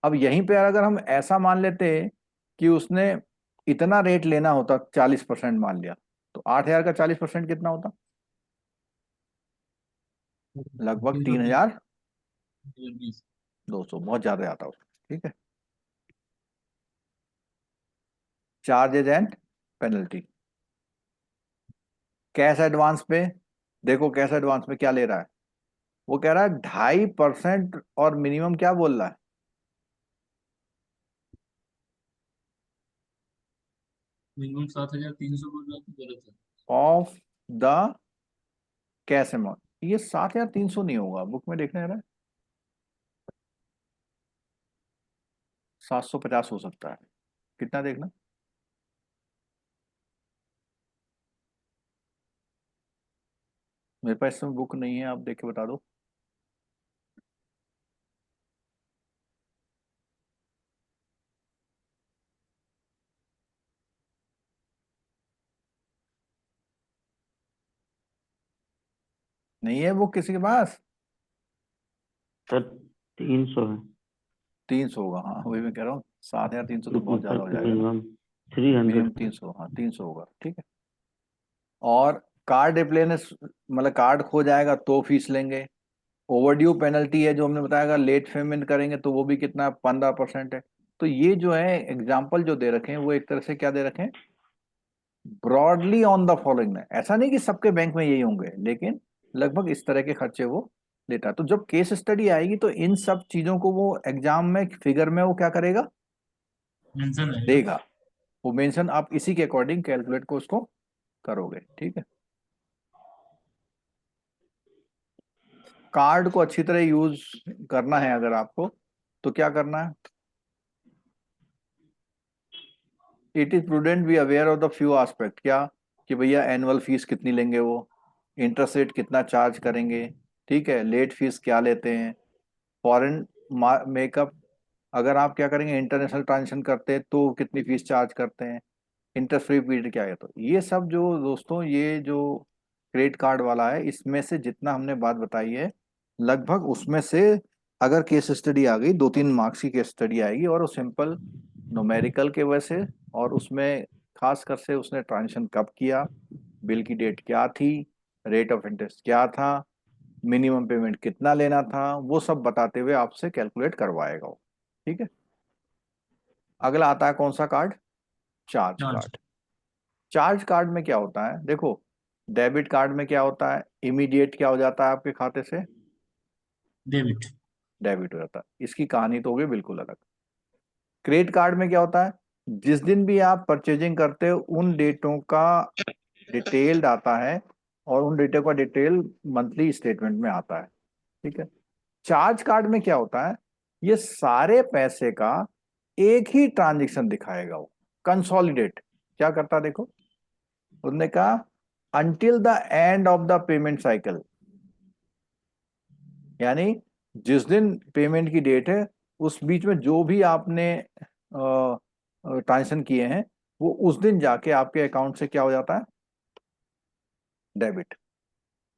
अब यहीं पे अगर हम ऐसा मान लेते कि उसने इतना रेट लेना होता, 40% मान लिया, तो 8,000 का 40% कितना होता? लगभग 3,200, बहुत ज्यादा आता उसको। ठीक है। Charges and penalty. Cash advance पे देखो, कैश एडवांस में क्या ले रहा है? वो कह रहा है 2.5%, और मिनिमम क्या बोल रहा है? मिनिमम 7,300 बोल रहा था, गलत है। Of the cash amount. ये 7,300 नहीं होगा, बुक में देखने रहा है 750 हो सकता है। कितना देखना? मेरे पास इसमें बुक नहीं है, आप देख के बता दो। नहीं है बुक किसी के पास? सर 300 है। 300 होगा, हाँ वही मैं कह रहा हूँ। 7,300 तो बहुत ज्यादा हो जाएगा ना। मिनिमम 300। मिनिमम 300, हाँ 300 होगा। ठीक है। और कार्ड रिप्लेस, मतलब कार्ड खो जाएगा तो फीस लेंगे। ओवरड्यू पेनल्टी है जो हमने बताया, लेट पेमेंट करेंगे तो वो भी कितना, 15% है। तो ये जो है एग्जाम्पल जो दे रखे हैं वो एक तरह से क्या दे रखे हैं, ब्रॉडली ऑन द फॉलोइंग में। ऐसा नहीं कि सबके बैंक में यही होंगे, लेकिन लगभग इस तरह के खर्चे वो लेता है। तो जब केस स्टडी आएगी तो इन सब चीजों को वो एग्जाम में फिगर में वो क्या करेगा, मेंशन है। देगा। वो मेंशन आप इसी के अकॉर्डिंग कैलकुलेट को उसको करोगे। ठीक है। कार्ड को अच्छी तरह यूज करना है अगर आपको, तो क्या करना है? It is prudent be aware of the few aspect. क्या? कि भैया एनुअल फीस कितनी लेंगे वो, इंटरेस्ट रेट कितना चार्ज करेंगे, ठीक है, लेट फीस क्या लेते हैं, फॉरेन मेकअप, अगर आप क्या करेंगे इंटरनेशनल ट्रांजेक्शन करते हैं तो कितनी फीस चार्ज करते हैं, इंटरेस्ट फ्री पीरियड क्या है। तो ये सब जो दोस्तों, ये जो क्रेडिट कार्ड वाला है, इसमें से जितना हमने बात बताई है, लगभग उसमें से अगर केस स्टडी आ गई, 2-3 मार्क्स की केस स्टडी आएगी, और वो सिंपल न्यूमेरिकल के वजह से, और उसमें खास कर से उसने ट्रांजेक्शन कब किया, बिल की डेट क्या थी, रेट ऑफ इंटरेस्ट क्या था, मिनिमम पेमेंट कितना लेना था, वो सब बताते हुए आपसे कैलकुलेट करवाएगा वो। ठीक है। अगला आता है कौन सा card? Charge charge. Card. Charge card में क्या होता है देखो, डेबिट कार्ड में क्या होता है, इमीडिएट क्या हो जाता है आपके खाते से, डेबिट। डेबिट हो जाता है। इसकी कहानी तो होगी बिल्कुल अलग। क्रेडिट कार्ड में क्या होता है, जिस दिन भी आप परचेजिंग करते हो उन डेटों का डिटेल्ड आता है, और उन डेटों का डिटेल मंथली स्टेटमेंट में आता है। ठीक है। चार्ज कार्ड में क्या होता है, ये सारे पैसे का एक ही ट्रांजेक्शन दिखाएगा वो, कंसोलिडेट। क्या करता है देखो, उन्होंने कहा until the end of the payment cycle, यानी जिस दिन पेमेंट की डेट है उस बीच में जो भी आपने ट्रांजेक्शन किए हैं, वो उस दिन जाके आपके अकाउंट से क्या हो जाता है, डेबिट।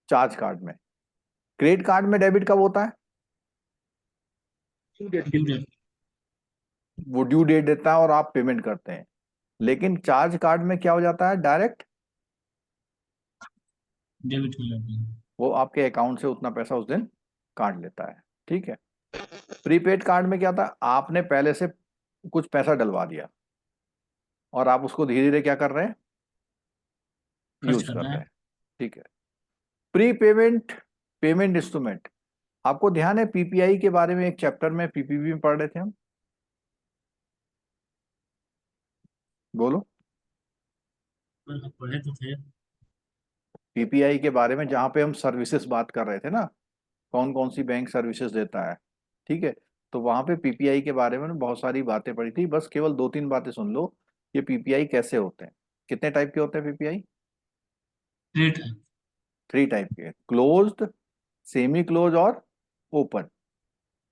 चार्ज कार्ड में। क्रेडिट कार्ड में डेबिट कब होता है, ड्यू डेट के ड्यू दिन। डेट। वो ड्यू डेट देता है और आप पेमेंट करते हैं। लेकिन चार्ज कार्ड में क्या हो जाता है, डायरेक्ट डेबिट हो जाती है। वो आपके अकाउंट से उतना पैसा उस दिन काट लेता है। ठीक है। प्रीपेड कार्ड में क्या था, आपने पहले से कुछ पैसा डलवा दिया और आप उसको धीरे धीरे क्या कर रहे हैं, खर्च यूज कर करना रहे है। हैं। ठीक है। Pre payment, payment instrument. आपको ध्यान है पीपीआई के बारे में एक चैप्टर में पीपीपी में पढ़ रहे थे हम, बोलो। पर पढ़े तो थे। पीपीआई के बारे में जहां पे हम सर्विसेज बात कर रहे थे ना, कौन कौन सी बैंक सर्विसेज देता है। ठीक है। तो वहां पे पीपीआई के बारे में बहुत सारी बातें पड़ी थी, बस केवल 2-3 बातें सुन लो। ये पीपीआई कैसे होते हैं, कितने टाइप के होते हैं पीपीआई? रेट है। 3 टाइप के, क्लोज्ड, सेमी क्लोज और ओपन।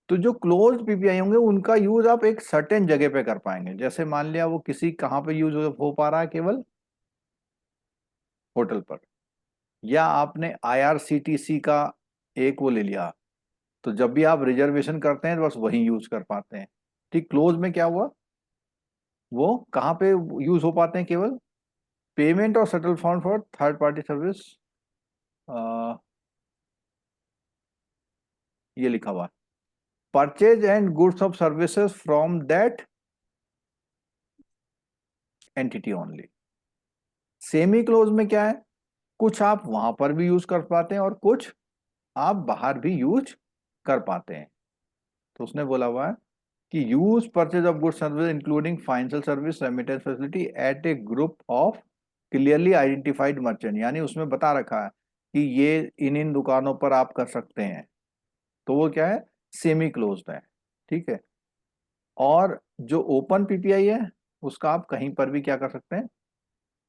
तो जो क्लोज पीपीआई होंगे उनका यूज आप एक सर्टेन जगह पे कर पाएंगे। जैसे मान लिया वो किसी कहाँ पे यूज हो पा रहा है, केवल होटल पर, या आपने आईआरसीटीसी का एक वो ले लिया, तो जब भी आप रिजर्वेशन करते हैं तो बस वही यूज कर पाते हैं। ठीक, क्लोज में क्या हुआ, वो कहाँ पे यूज हो पाते हैं, केवल पेमेंट और settle fund for third party service, ये लिखा हुआ, purchase and goods of services from that entity only. Semi close में क्या है, कुछ आप वहां पर भी यूज कर पाते हैं और कुछ आप बाहर भी यूज कर पाते हैं। तो उसने बोला हुआ है कि use purchase of good service including financial service remittance facility eight A group of clearly identified merchant, यानी उसमें बता रखा है कि ये इन दुकानों पर आप कर सकते हैं, तो वो क्या है, सेमी क्लोज्ड है। ठीक है, और जो ओपन पीपीआई है उसका आप कहीं पर भी क्या कर सकते हैं,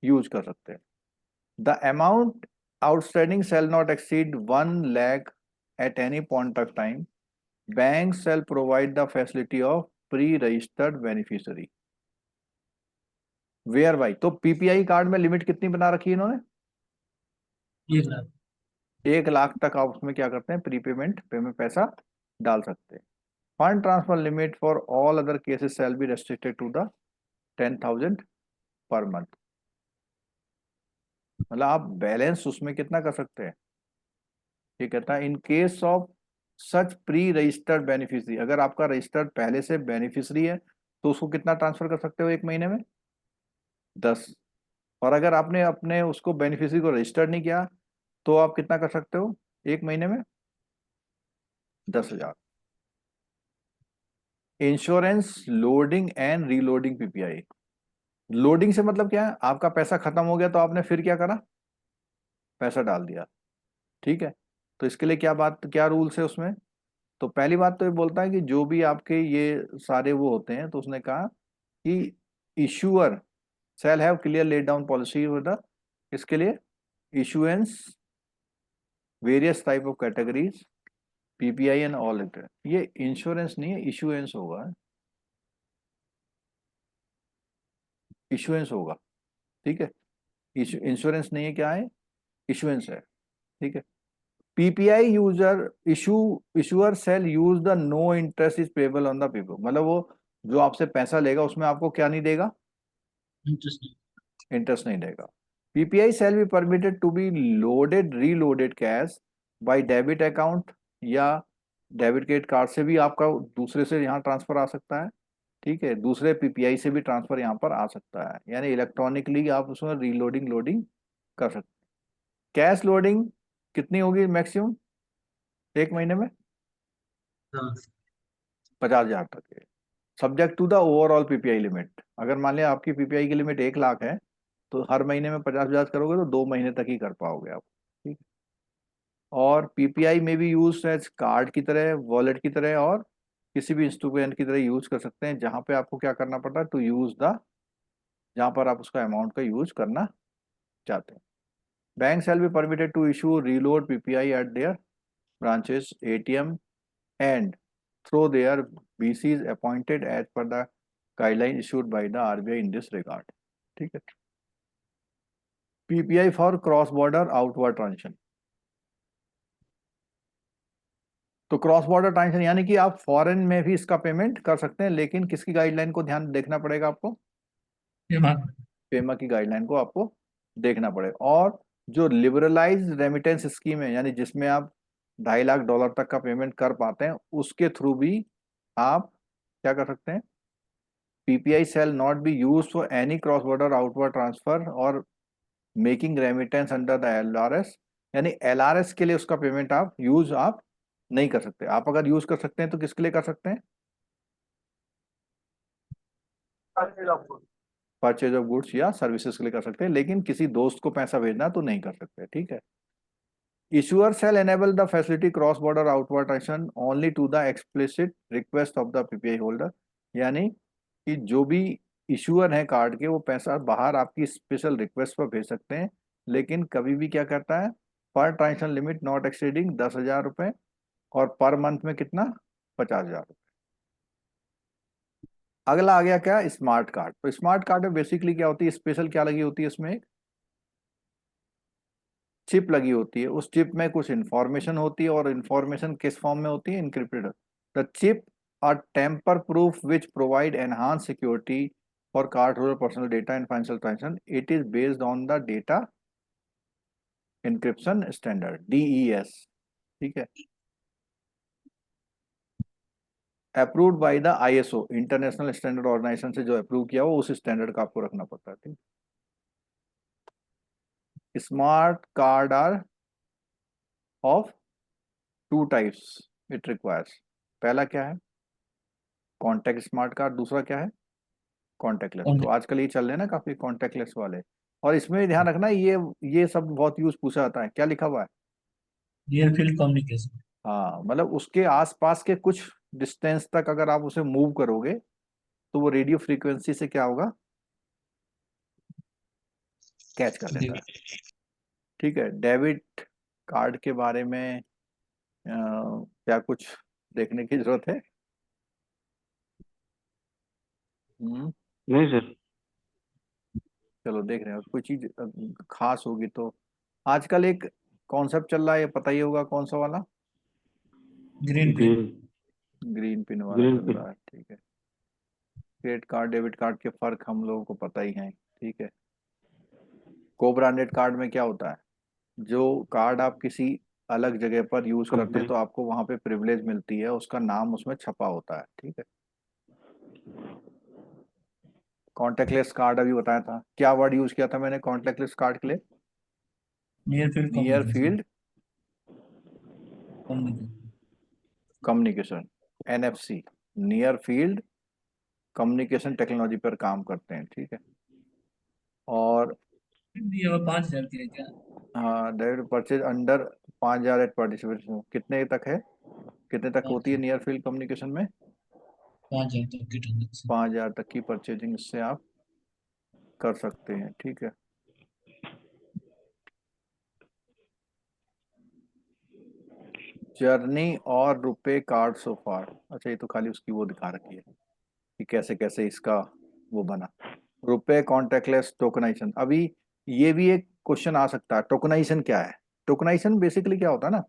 यूज कर सकते हैं। The amount outstanding shall not exceed 1 lakh at any point of time. Banks shall provide the facility of pre-registered beneficiary. Whereby, तो पीपीआई कार्ड में लिमिट कितनी बना रखी है इन्होंने, 1 लाख। 1 लाख तक आप उसमें क्या करते हैं, प्रीपेमेंट पे में पैसा डाल सकते हैं। Fund transfer limit for all other cases shall be restricted to the 10,000 per month. मतलब आप बैलेंस उसमें कितना कर सकते हैं, ये कहता है in case of such pre registered beneficiary, अगर आपका रजिस्टर्ड पहले से बेनिफिशरी है तो उसको कितना ट्रांसफर कर सकते हो एक महीने में, 10। और अगर आपने अपने उसको बेनिफिशरी को रजिस्टर्ड नहीं किया तो आप कितना कर सकते हो एक महीने में, 10,000। Insurance loading and reloading PPI. Loading से मतलब क्या है, आपका पैसा खत्म हो गया तो आपने फिर क्या करा, पैसा डाल दिया। ठीक है, तो इसके लिए क्या बात, क्या रूल्स है उसमें, तो पहली बात तो ये बोलता है कि जो भी आपके ये सारे वो होते हैं, तो उसने कहा कि issuer shall have clear laid down policy with the, इसके लिए issuance various type of categories PPI and all it. ये इंश्योरेंस नहीं है, इशुएंस होगा, इशुएंस होगा। ठीक है, इंश्योरेंस नहीं है, क्या है, इशुएंस है। ठीक है, PPI user issuer shall use the no interest is payable on the people, मतलब वो जो आपसे पैसा लेगा उसमें आपको क्या नहीं देगा, इंटरेस्ट। इंटरेस्ट नहीं देगा। PPI shall be permitted to be loaded reloaded cash by debit account, या डेबिट क्रेडिट कार्ड से भी आपका दूसरे से यहाँ ट्रांसफर आ सकता है। ठीक है, दूसरे पीपीआई से भी ट्रांसफर यहाँ पर आ सकता है, यानी इलेक्ट्रॉनिकली आप उसमें रीलोडिंग लोडिंग कर सकते हैं। कैश लोडिंग कितनी होगी मैक्सिमम एक महीने में, हाँ। 50,000 तक है, subject to the overall PPI limit. अगर मान लिया आपकी पीपीआई की लिमिट 1 लाख है तो हर महीने में 50,000 करोगे तो 2 महीने तक ही कर पाओगे आप। ठीक है, और पीपीआई में भी यूज एज कार्ड की तरह, वॉलेट की तरह, और किसी भी इंस्ट्रूमेंट की तरह यूज कर सकते हैं, जहां पे आपको क्या करना पड़ता है, टू यूज द, जहां पर आप उसका अमाउंट का यूज करना चाहते हैं। Bank shall be permitted to issue reload PPI at their branches, ATM, and through their BCs appointed as per the guideline issued by the RBI in this regard. ठीक है, PPI for cross border outward transaction. तो cross border transaction यानी कि आप foreign में भी इसका payment कर सकते हैं, लेकिन किसकी गाइडलाइन को ध्यान देखना पड़ेगा आपको, ये बात। पेमा की गाइडलाइन को आपको देखना पड़ेगा। और जो लिबरलाइज रेमिटेंस स्कीम है, यानी जिसमें आप $2.5 लाख तक का पेमेंट कर पाते हैं, उसके थ्रू भी आप क्या कर सकते हैं, PPI shall not be used for any cross border outward transfer और making remittance under the LRS, यानी एलआरएस के लिए उसका पेमेंट आप यूज आप नहीं कर सकते। आप अगर यूज कर सकते हैं तो किसके लिए कर सकते हैं, परचेज ऑफ गुड्स या सर्विसेज के लिए कर सकते हैं, लेकिन किसी दोस्त को पैसा भेजना तो नहीं कर सकते। ठीक है, issuer shall enable the facility cross border outward transaction only to the explicit request of the PPI holder, यानी कि जो भी इशूअर है कार्ड के वो पैसा बाहर आपकी स्पेशल रिक्वेस्ट पर भेज सकते हैं, लेकिन कभी भी क्या करता है, per transaction limit not exceeding 10,000 रुपए, और पर मंथ में कितना, 50,000। अगला आ गया क्या, स्मार्ट कार्ड। तो स्मार्ट कार्ड में बेसिकली क्या होती है, स्पेशल क्या लगी होती है, इसमें एक चिप लगी होती है। उस चिप में कुछ इंफॉर्मेशन होती है, और इंफॉर्मेशन किस फॉर्म में होती है, encrypted. The chip are tamper proof which provide enhance security for card holder personal data and financial transaction. It is based on the data encryption standard, DES। ठीक है, approved by the ISO, International Standard Organization से जो approve किया हो उस standard का आपको रखना पड़ता है। ठीक, smart card are of two types it requires. पहला क्या है, कॉन्टैक्ट स्मार्ट कार्ड। दूसरा क्या है, कॉन्टैक्टलेस। तो आजकल ये चल रहे हैं ना काफी कॉन्टैक्टलेस वाले। और इसमें ध्यान रखना, ये सब बहुत यूज पूछा जाता है। क्या लिखा हुआ है, नियर फील्ड कम्युनिकेशन। हाँ, मतलब उसके आसपास के कुछ डिस्टेंस तक अगर आप उसे मूव करोगे तो वो रेडियो फ्रीक्वेंसी से क्या होगा, कैच कर लेता है। ठीक है, डेबिट कार्ड के बारे में क्या कुछ देखने की जरूरत है? नहीं सर। चलो देख रहे हैं, कोई चीज खास होगी तो। आजकल एक कॉन्सेप्ट चल रहा है, ये पता ही होगा कौन सा वाला, green pin. Green green pin वाला ग्रीन चल पिन। रहा है। ठीक है, क्रेडिट कार्ड डेबिट कार्ड के फर्क हम लोगों को पता ही है। ठीक है, को ब्रांडेड कार्ड में क्या होता है, जो कार्ड आप किसी अलग जगह पर यूज करते हैं कंपनी। तो आपको वहां पे प्रिविलेज मिलती है, उसका नाम उसमें छपा होता है। ठीक है, कॉन्टेक्टलेस कार्ड अभी बताया था, क्या वर्ड यूज किया था मैंने कॉन्टेक्टलेस कार्ड के लिए, near field near communication. Field communication. Communication, NFC, near field communication technology पर काम करते हैं। ठीक है, और दिया हुआ 5,000 की है क्या? हाँ, direct purchase under 5,000 at participation कितने तक है, कितने तक होती है 5,000। नियर फील्ड कम्युनिकेशन में, 5,000 तक की ट्रांजेक्शन। 5,000 तक की परचेजिंग इससे आप कर सकते हैं। ठीक है, जर्नी और रुपए कार्ड सो फार। अच्छा, ये तो खाली उसकी वो दिखा रखी है कि कैसे कैसे इसका वो बना। रुपए कॉन्टेक्टलेस टोकनाइजेशन, अभी ये भी एक क्वेश्चन आ सकता है, टोकनाइजेशन क्या है। टोकनाइजेशन बेसिकली क्या होता है ना,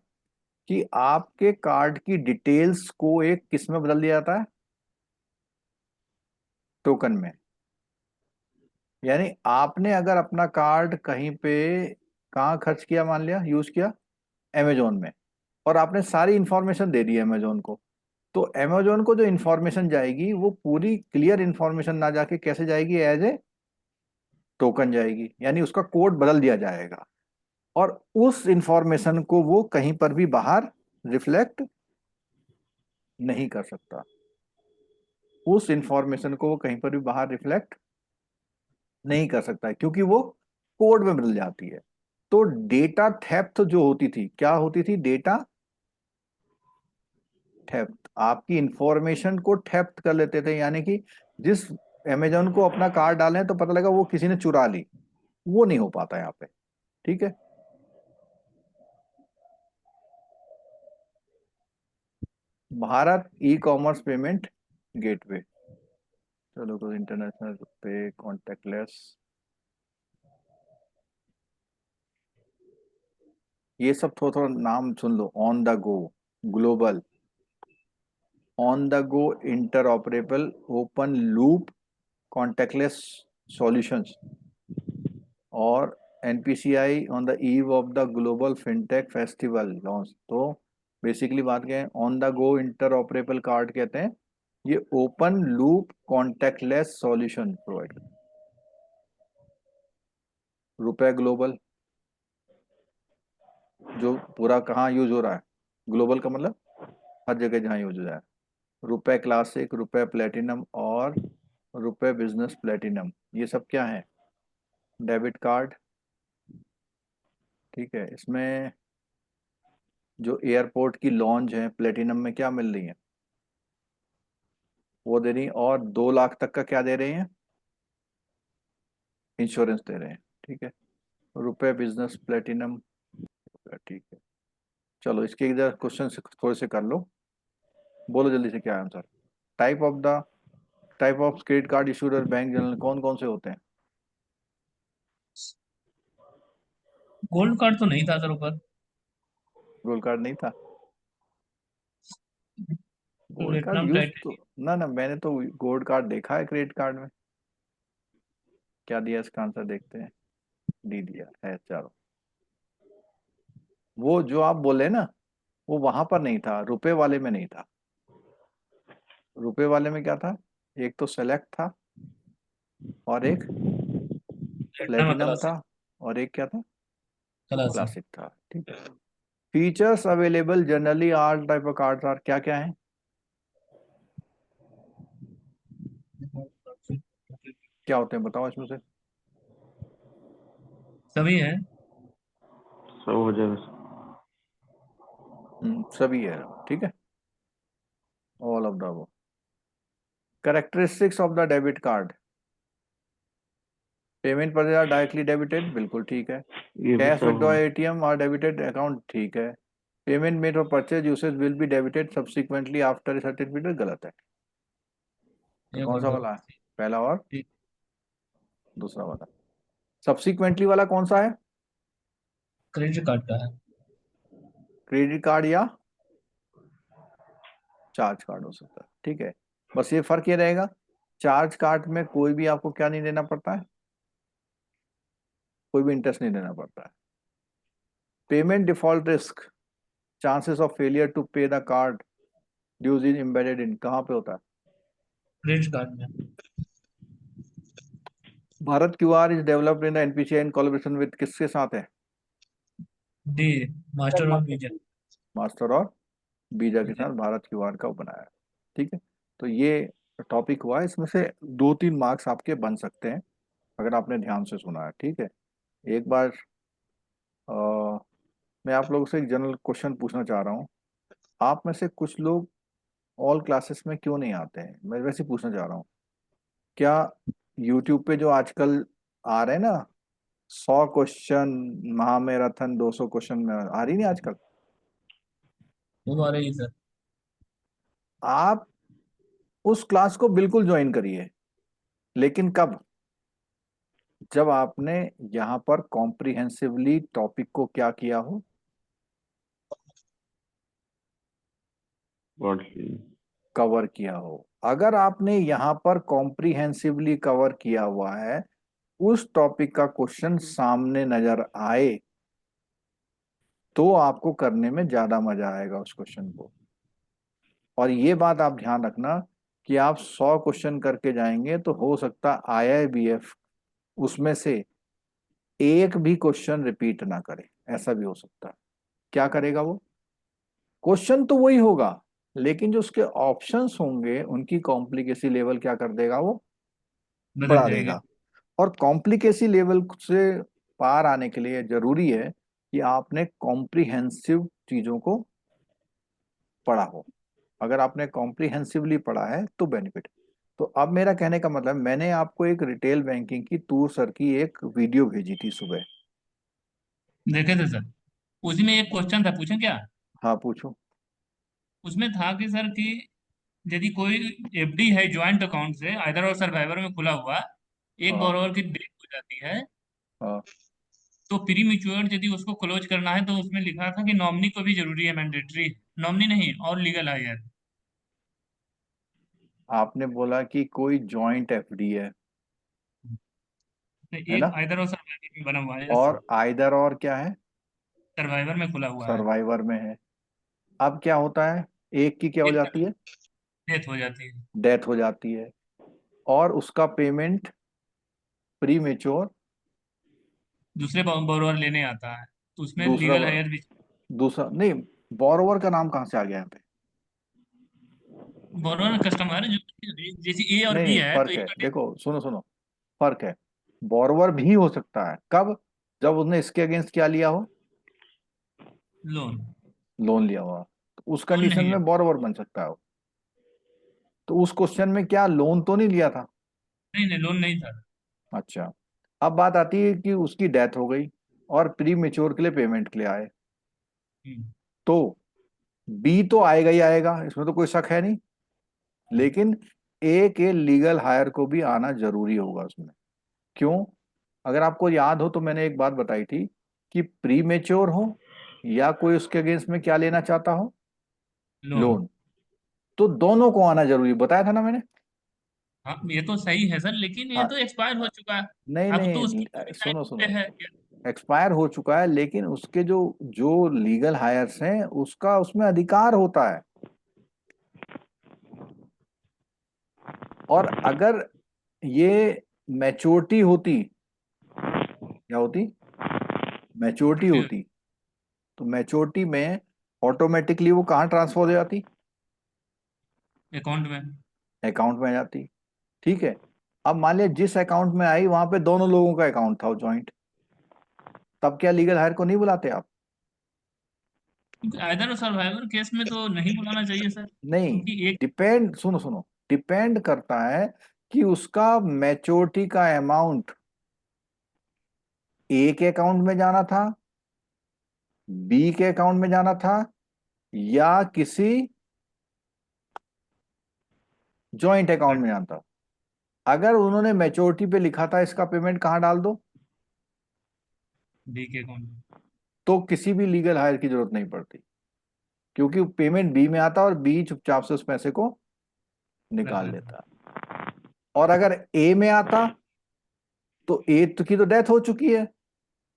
कि आपके कार्ड की डिटेल्स को एक किस में बदल दिया जाता है, टोकन में। यानी आपने अगर अपना कार्ड कहीं पे, कहाँ खर्च किया, मान लिया यूज किया अमेजोन में, और आपने सारी इंफॉर्मेशन दे दी अमेजोन को, तो अमेजोन को जो इंफॉर्मेशन जाएगी वो पूरी क्लियर इंफॉर्मेशन ना जाके कैसे जाएगी, एज ए टोकन जाएगी। यानी उसका कोड बदल दिया जाएगा, और उस इंफॉर्मेशन को वो कहीं पर भी बाहर रिफ्लेक्ट नहीं कर सकता। उस इंफॉर्मेशन को वो कहीं पर भी बाहर रिफ्लेक्ट नहीं कर सकता है, क्योंकि वो कोड में बदल जाती है। तो डेटा थेफ्ट जो होती थी, क्या होती थी, डेटा थेफ्ट, आपकी इंफॉर्मेशन को थेफ्ट कर लेते थे। यानी कि जिस अमेजोन को अपना कार्ड डालें तो पता लगा वो किसी ने चुरा ली, वो नहीं हो पाता यहाँ पे। ठीक है, Bharat e commerce payment gateway. चलो, तो इंटरनेशनल पे कॉन्टेक्टलेस, ये सब थोड़ा थोड़ा नाम सुन लो, on the go, global, on the go interoperable open loop contactless solutions, और NPCI on the eve of the global fintech festival launch. तो बेसिकली बात क्या है, on the go interoperable card कहते हैं, ये open loop contactless solution provide. RuPay global, जो पूरा कहाँ यूज हो रहा है, ग्लोबल का मतलब हर जगह जहाँ यूज हो रहा है। रुपए क्लासिक, रुपए प्लेटिनम, और रुपए बिजनेस प्लेटिनम, ये सब क्या है, डेबिट कार्ड। ठीक है, इसमें जो एयरपोर्ट की लॉन्च है प्लेटिनम में क्या मिल रही है, वो दे रही है, और 2 लाख तक का क्या दे रहे हैं, इंश्योरेंस दे रहे हैं। ठीक है, रुपए बिजनेस प्लेटिनम। ठीक है, चलो इसके इधर क्वेश्चन थोड़े से कर लो। बोलो जल्दी से क्या है answer. Type of credit card issued और बैंक जनरल कौन कौन से होते हैं? गोल्ड कार्ड तो नहीं था सर ऊपर। गोल्ड कार्ड नहीं था? गोल्ड कार्ड प्लेटिनम, यूज तो टाइटेनियम। ना ना, मैंने तो गोल्ड कार्ड देखा है क्रेडिट कार्ड में। क्या दिया इसका आंसर, देखते हैं। डी दिया है, चलो। वो जो आप बोले ना, वो वहां पर नहीं था, रुपए वाले में नहीं था। रुपए वाले में क्या था? एक तो सेलेक्ट था, और एक प्लेटिनम प्लेटिनम था, क्लासिक। और एक क्या था? क्लासिक। क्लासिक था, ठीक है। Features available generally are type of cards are, क्या क्या है? क्या होते हैं बताओ इसमें से। सभी है। सब हो जाएगा सर। सभी है, ठीक है। All of the, characteristics of the debit card. Payment पर डायरेक्टली डेबिटेड, बिल्कुल ठीक है। ये भी कैश सब विड्रॉ हो। एटीएम और डेबिटेड अकाउंट, ठीक है। Payment made for purchase usage will be debited subsequently after a certain period, गलत है। तो ये कौन कर सा दो। वाला है? पहला और ठीक। दूसरा वाला। सब्सिक्वेंटली वाला कौन सा है? क्रेडिट कार्ड का है। क्रेडिट कार्ड या चार्ज कार्ड हो सकता है, ठीक है। बस ये फर्क ये रहेगा, चार्ज कार्ड में कोई भी आपको क्या नहीं देना पड़ता है, कोई भी इंटरेस्ट नहीं देना पड़ता है। Payment default risk, chances of failure to pay the card dues is embedded in, कहाँ पे होता है? क्रेडिट कार्ड में। Bharat QR is developed in the NPCI in collaboration with, किसके साथ है? डी। सर मास्टर और मास्टर। वीजा। मास्टर और वीजा के वीजा। साथ भारत क्यूआर का बनाया है, ठीक है। तो ये टॉपिक हुआ है, इसमें से 2-3 मार्क्स आपके बन सकते हैं अगर आपने ध्यान से सुना है, ठीक है। एक बार अ, मैं आप लोगों से एक जनरल क्वेश्चन पूछना चाह रहा हूँ। आप में से कुछ लोग ऑल क्लासेस में क्यों नहीं आते हैं, मैं वैसे ही पूछना चाह रहा हूँ। क्या यूट्यूब पे जो आजकल आ रहे हैं ना, 100 क्वेश्चन महामैराथन, 200 क्वेश्चन में आ रही नहीं आजकल? वो आ रही है सर। आप उस क्लास को बिल्कुल ज्वाइन करिए, लेकिन कब? जब आपने यहाँ पर कॉम्प्रिहेंसिवली टॉपिक को क्या किया हो, पढ़ ली। कवर किया हो। अगर आपने यहाँ पर कॉम्प्रिहेंसिवली कवर किया हुआ है, उस टॉपिक का क्वेश्चन सामने नजर आए, तो आपको करने में ज्यादा मजा आएगा उस क्वेश्चन को। और ये बात आप ध्यान रखना कि आप 100 क्वेश्चन करके जाएंगे तो हो सकता आईआईबीएफ उसमें से एक भी क्वेश्चन रिपीट ना करे, ऐसा भी हो सकता है। क्या करेगा वो? क्वेश्चन तो वही होगा, लेकिन जो उसके ऑप्शंस होंगे उनकी कॉम्प्लिकेसी लेवल क्या कर देगा वो, बदल बढ़ा जाएगी। देगा। और कॉम्प्लिकेसी लेवल से पार आने के लिए जरूरी है कि आपने कॉम्प्रिहेंसिव चीजों को पढ़ा हो। अगर आपने कॉम्प्रिहेंसिवली पढ़ा है तो बेनिफिट। तो अब मेरा कहने का मतलब, मैंने आपको एक रिटेल बैंकिंग की तूर सर की एक वीडियो भेजी थी सुबह। देखे थे सर। उसी में एक क्वेश्चन था, पूछें क्या? हाँ पूछो। उसमें था कि सर कि यदि कोई एफडी है ज्वाइंट अकाउंट से आइदर और सर्वाइवर में खुला हुआ, एक हाँ बोरोवर की डेथ हो जाती है, हाँ। तो प्री मैच्योर यदि उसको क्लोज करना है तो उसमें लिखा था कि नॉमिनी को भी जरूरी है, मैंडेटरी। नॉमिनी नहीं और लीगल हायर। आपने बोला कि कोई जॉइंट एफडी है एक ना? आइदर और सर्वाइवर में बना हुआ है। और आइदर और क्या है? सर्वाइवर में खुला हुआ है। सर्वाइवर में है। अब क्या होता है, एक की क्या हो एक जाती है? डेथ हो जाती है। डेथ हो जाती है, और उसका पेमेंट प्री मेच्योर, दूसरे बोरोवर लेने आता है, तो उसमें दूसरा लीगल हायर भी। दूसरा नहीं, बोरोवर का नाम कहाँ से आ गया यहाँ पे? बोरोवर कस्टमर जो, जैसे ए और नहीं बी नहीं, है तो फर्क ए है, का देखो सुनो सुनो, फर्क है। बोरोवर भी हो सकता है कब? जब उसने इसके अगेंस्ट क्या लिया हो, लोन। लोन लिया हुआ, तो उस लोन कंडीशन नहीं है। में बोरोवर बन सकता है वो। तो उस क्वेश्चन में क्या लोन तो नहीं लिया था? नहीं नहीं, लोन नहीं था। अच्छा। अब बात आती है कि उसकी डेथ हो गई और प्री मेच्योर के लिए पेमेंट के लिए आए, हम्म। तो बी तो आएगा ही आएगा, इसमें तो कोई शक है नहीं, लेकिन ए के लीगल हायर को भी आना जरूरी होगा उसमें। क्यों? अगर आपको याद हो तो मैंने एक बात बताई थी कि प्री मेच्योर हो या कोई उसके अगेंस्ट में क्या लेना चाहता हो, लोन। लोन, तो दोनों को आना जरूरी, बताया था ना मैंने। हाँ ये तो सही है सर, लेकिन ये हाँ, तो एक्सपायर हो चुका है। नहीं अब तो उसकी नहीं, सुनो पे सुनो, है। एक्सपायर हो चुका है, लेकिन उसके जो जो लीगल हायर्स हैं उसका उसमें अधिकार होता है। और अगर ये मैच्योरिटी होती, क्या होती, मैच्योरिटी Mature होती, तो मैच्योरिटी में ऑटोमेटिकली वो कहाँ ट्रांसफर हो जाती, अकाउंट में। अकाउंट में आ जाती। ठीक है, अब मान लिया जिस अकाउंट में आई वहां पे दोनों लोगों का अकाउंट था जॉइंट, तब क्या लीगल हायर को नहीं बुलाते आप? आइदर सर्वाइवर केस में तो नहीं बुलाना चाहिए सर, नहीं, क्योंकि एक। डिपेंड, सुनो सुनो, डिपेंड करता है कि उसका मैच्योरिटी का अमाउंट ए के अकाउंट में जाना था, बी के अकाउंट में जाना था, या किसी जॉइंट अकाउंट में जाना था। अगर उन्होंने मैच्योरिटी पे लिखा था इसका पेमेंट कहाँ डाल दो, बी के अकाउंट में। तो किसी भी लीगल हायर की जरूरत नहीं पड़ती, क्योंकि पेमेंट बी में आता और बी चुपचाप से उस पैसे को रख निकाल लेते लेता। और अगर ए में आता तो ए तो की तो डेथ हो चुकी है,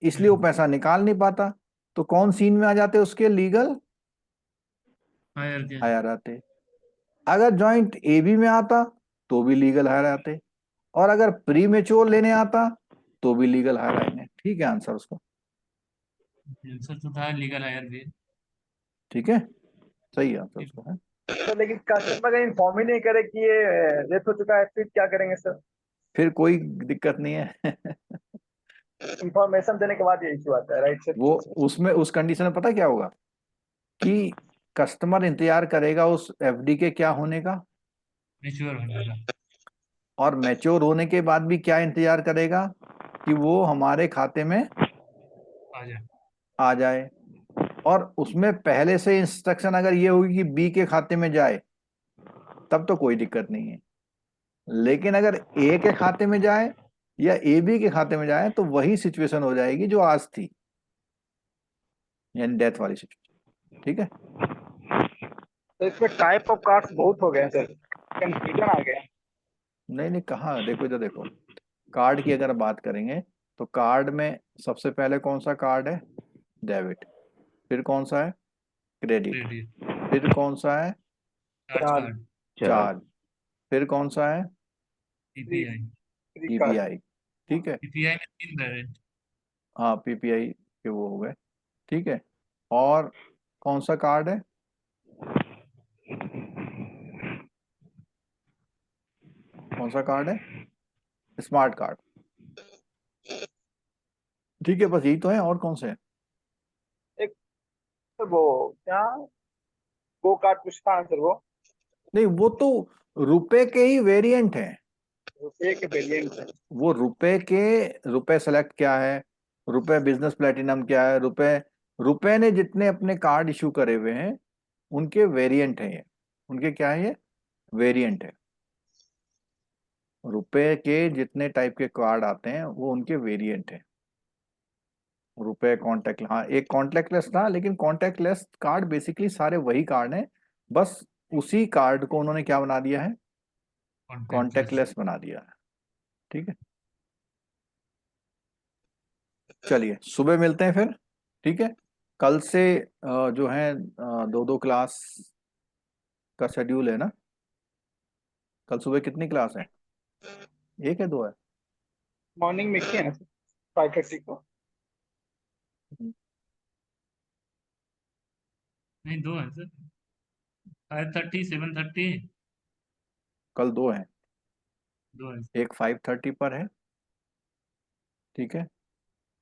इसलिए वो हैं। पैसा निकाल नहीं पाता, तो कौन सीन में आ जाते उसके, लीगल हायर के। हायर आते। अगर जॉइंट ए बी में आता तो भी लीगल हायर आते, और अगर प्री मेच्योर लेने आता तो भी लीगल हायर आएंगे। ठीक है आंसर उसका। आंसर तो था लीगल हायर भी। ठीक है, सही आंसर उसका है। तो लेकिन कस्टमर अगर इन्फॉर्म ही नहीं करे कि ये डेथ हो चुका है, फिर क्या करेंगे सर? फिर कोई दिक्कत नहीं है। इंफॉर्मेशन देने के बाद ये इशू आता है, राइट सर? वो उसमें उस कंडीशन में पता क्या होगा कि कस्टमर इंतजार करेगा उस एफडी के क्या होने का, मेच्योर होने का। और मैच्योर होने के बाद भी क्या इंतजार करेगा कि वो हमारे खाते में आ जाए। आ जाए। और उसमें पहले से इंस्ट्रक्शन अगर ये होगी कि बी के खाते में जाए तब तो कोई दिक्कत नहीं है, लेकिन अगर ए के खाते में जाए या ए बी के खाते में जाए तो वही सिचुएशन हो जाएगी जो आज थी, यानी डेथ वाली सिचुएशन। ठीक है, तो इसमें टाइप ऑफ कार्ड्स बहुत हो गए हैं सर, कंफ्यूजन आ गया है। नहीं नहीं, कहाँ, देखो इधर देखो, कार्ड की अगर बात करेंगे तो कार्ड में सबसे पहले कौन सा कार्ड है, डेबिट, फिर कौन सा है, क्रेडिट, क्रेडिट। फिर कौन सा है, चार्ज चार कार्ड। चार। चार्ज, फिर कौन सा है, free PPI. Free card. PPI. ठीक है, पीपीआई में 3 वेरिएंट। हाँ पीपीआई के वो हो गए। ठीक है, और कौन सा कार्ड है, कौन सा कार्ड है, स्मार्ट कार्ड। ठीक है, बस यही तो है, और कौन से हैं? एक तो वो क्या, गो कार्ड कुछ था सर वो, नहीं, वो तो रुपए के ही वेरिएंट हैं। रुपये के वेरिएंट है। वो रुपए के, रुपए सेलेक्ट क्या है, रुपए बिजनेस प्लेटिनम क्या है, रुपए, रुपए ने जितने अपने कार्ड इशू करे हुए हैं उनके वेरिएंट है ये, उनके क्या है ये, वेरिएंट है। रुपए के जितने टाइप के कार्ड आते हैं वो उनके वेरिएंट है। रुपए कॉन्टेक्ट, हाँ एक कॉन्टेक्टलेस था, लेकिन कॉन्टेक्टलेस कार्ड बेसिकली सारे वही कार्ड हैं, बस उसी कार्ड को उन्होंने क्या बना दिया है, कॉन्टेक्टलेस। कॉन्टेक्टलेस बना दिया है। ठीक है, चलिए सुबह मिलते हैं फिर। ठीक है, कल से जो है दो दो क्लास का शेड्यूल है ना। कल सुबह कितनी क्लास है, एक है, दो है? मॉर्निंग में किया ना सर, 5:30 को। नहीं, 2 है सर। 5:30, 7:30। कल दो है, 2 है। एक 5:30 पर है। ठीक है,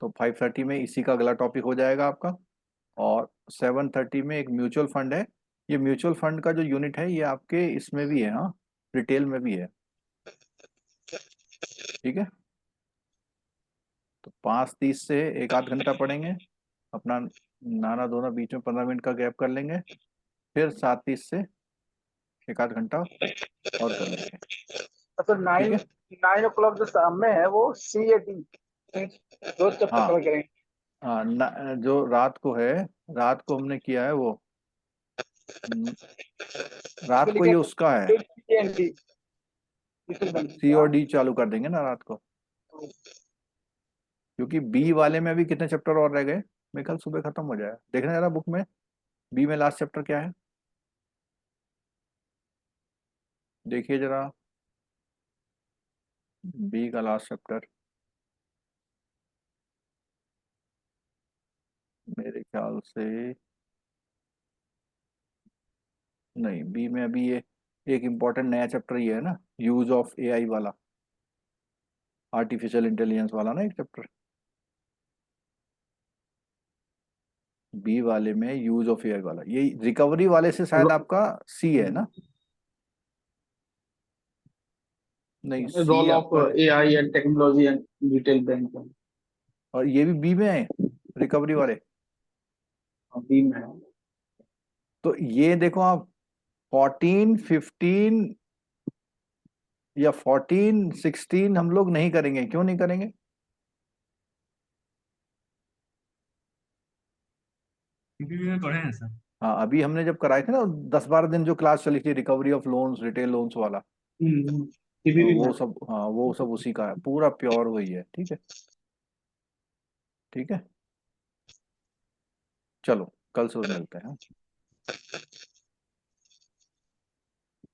तो 5:30 में इसी का अगला टॉपिक हो जाएगा आपका, और 7:30 में एक म्यूचुअल फंड है। ये म्यूचुअल फंड का जो यूनिट है ये आपके इसमें भी है, हाँ रिटेल में भी है। ठीक है, तो 5:30 से एक आध घंटा पढ़ेंगे, अपना नाना धोना बीच में 15 मिनट का गैप कर लेंगे, फिर 7:30 से 1 आध घंटा और कर लेंगे। तो ठीक 9 है। 9 o'clock जो शाम में है वो CAT रोज चैप्टर हाँ कवर करेंगे। हाँ, जो रात को है, रात को हमने किया है वो, रात को ये उसका है, CNT COD चालू कर देंगे ना रात को, क्योंकि बी वाले में अभी कितने चैप्टर और रह गए, मेरे ख्याल सुबह खत्म हो जाएगा। देखना जरा बुक में, बी में लास्ट चैप्टर क्या है, देखिए जरा, बी का लास्ट चैप्टर मेरे ख्याल से, नहीं बी में अभी ये एक इम्पोर्टेंट नया चैप्टर ये है ना, यूज ऑफ AI वाला, आर्टिफिशियल इंटेलिजेंस वाला ना एक चैप्टर, बी वाले में यूज ऑफ AI वाला, ये रिकवरी वाले से शायद आपका सी है ना, नहीं सी रोल ऑफ आपका है, AI and technology and retail bank और ये भी बी में है रिकवरी वाले। बी में है। तो ये देखो आप, 14, 15 या 14, 16 हम लोग नहीं करेंगे, क्यों नहीं करेंगे? CPP में पढ़े हैं सर। हाँ, अभी हमने जब कराए थे ना 10-12 दिन जो क्लास चली थी, recovery of loans, retail loans वाला, CPP में वो सब, हाँ वो सब उसी का है, पूरा प्योर वही है। ठीक है, ठीक है, चलो कल सुबह मिलते हैं।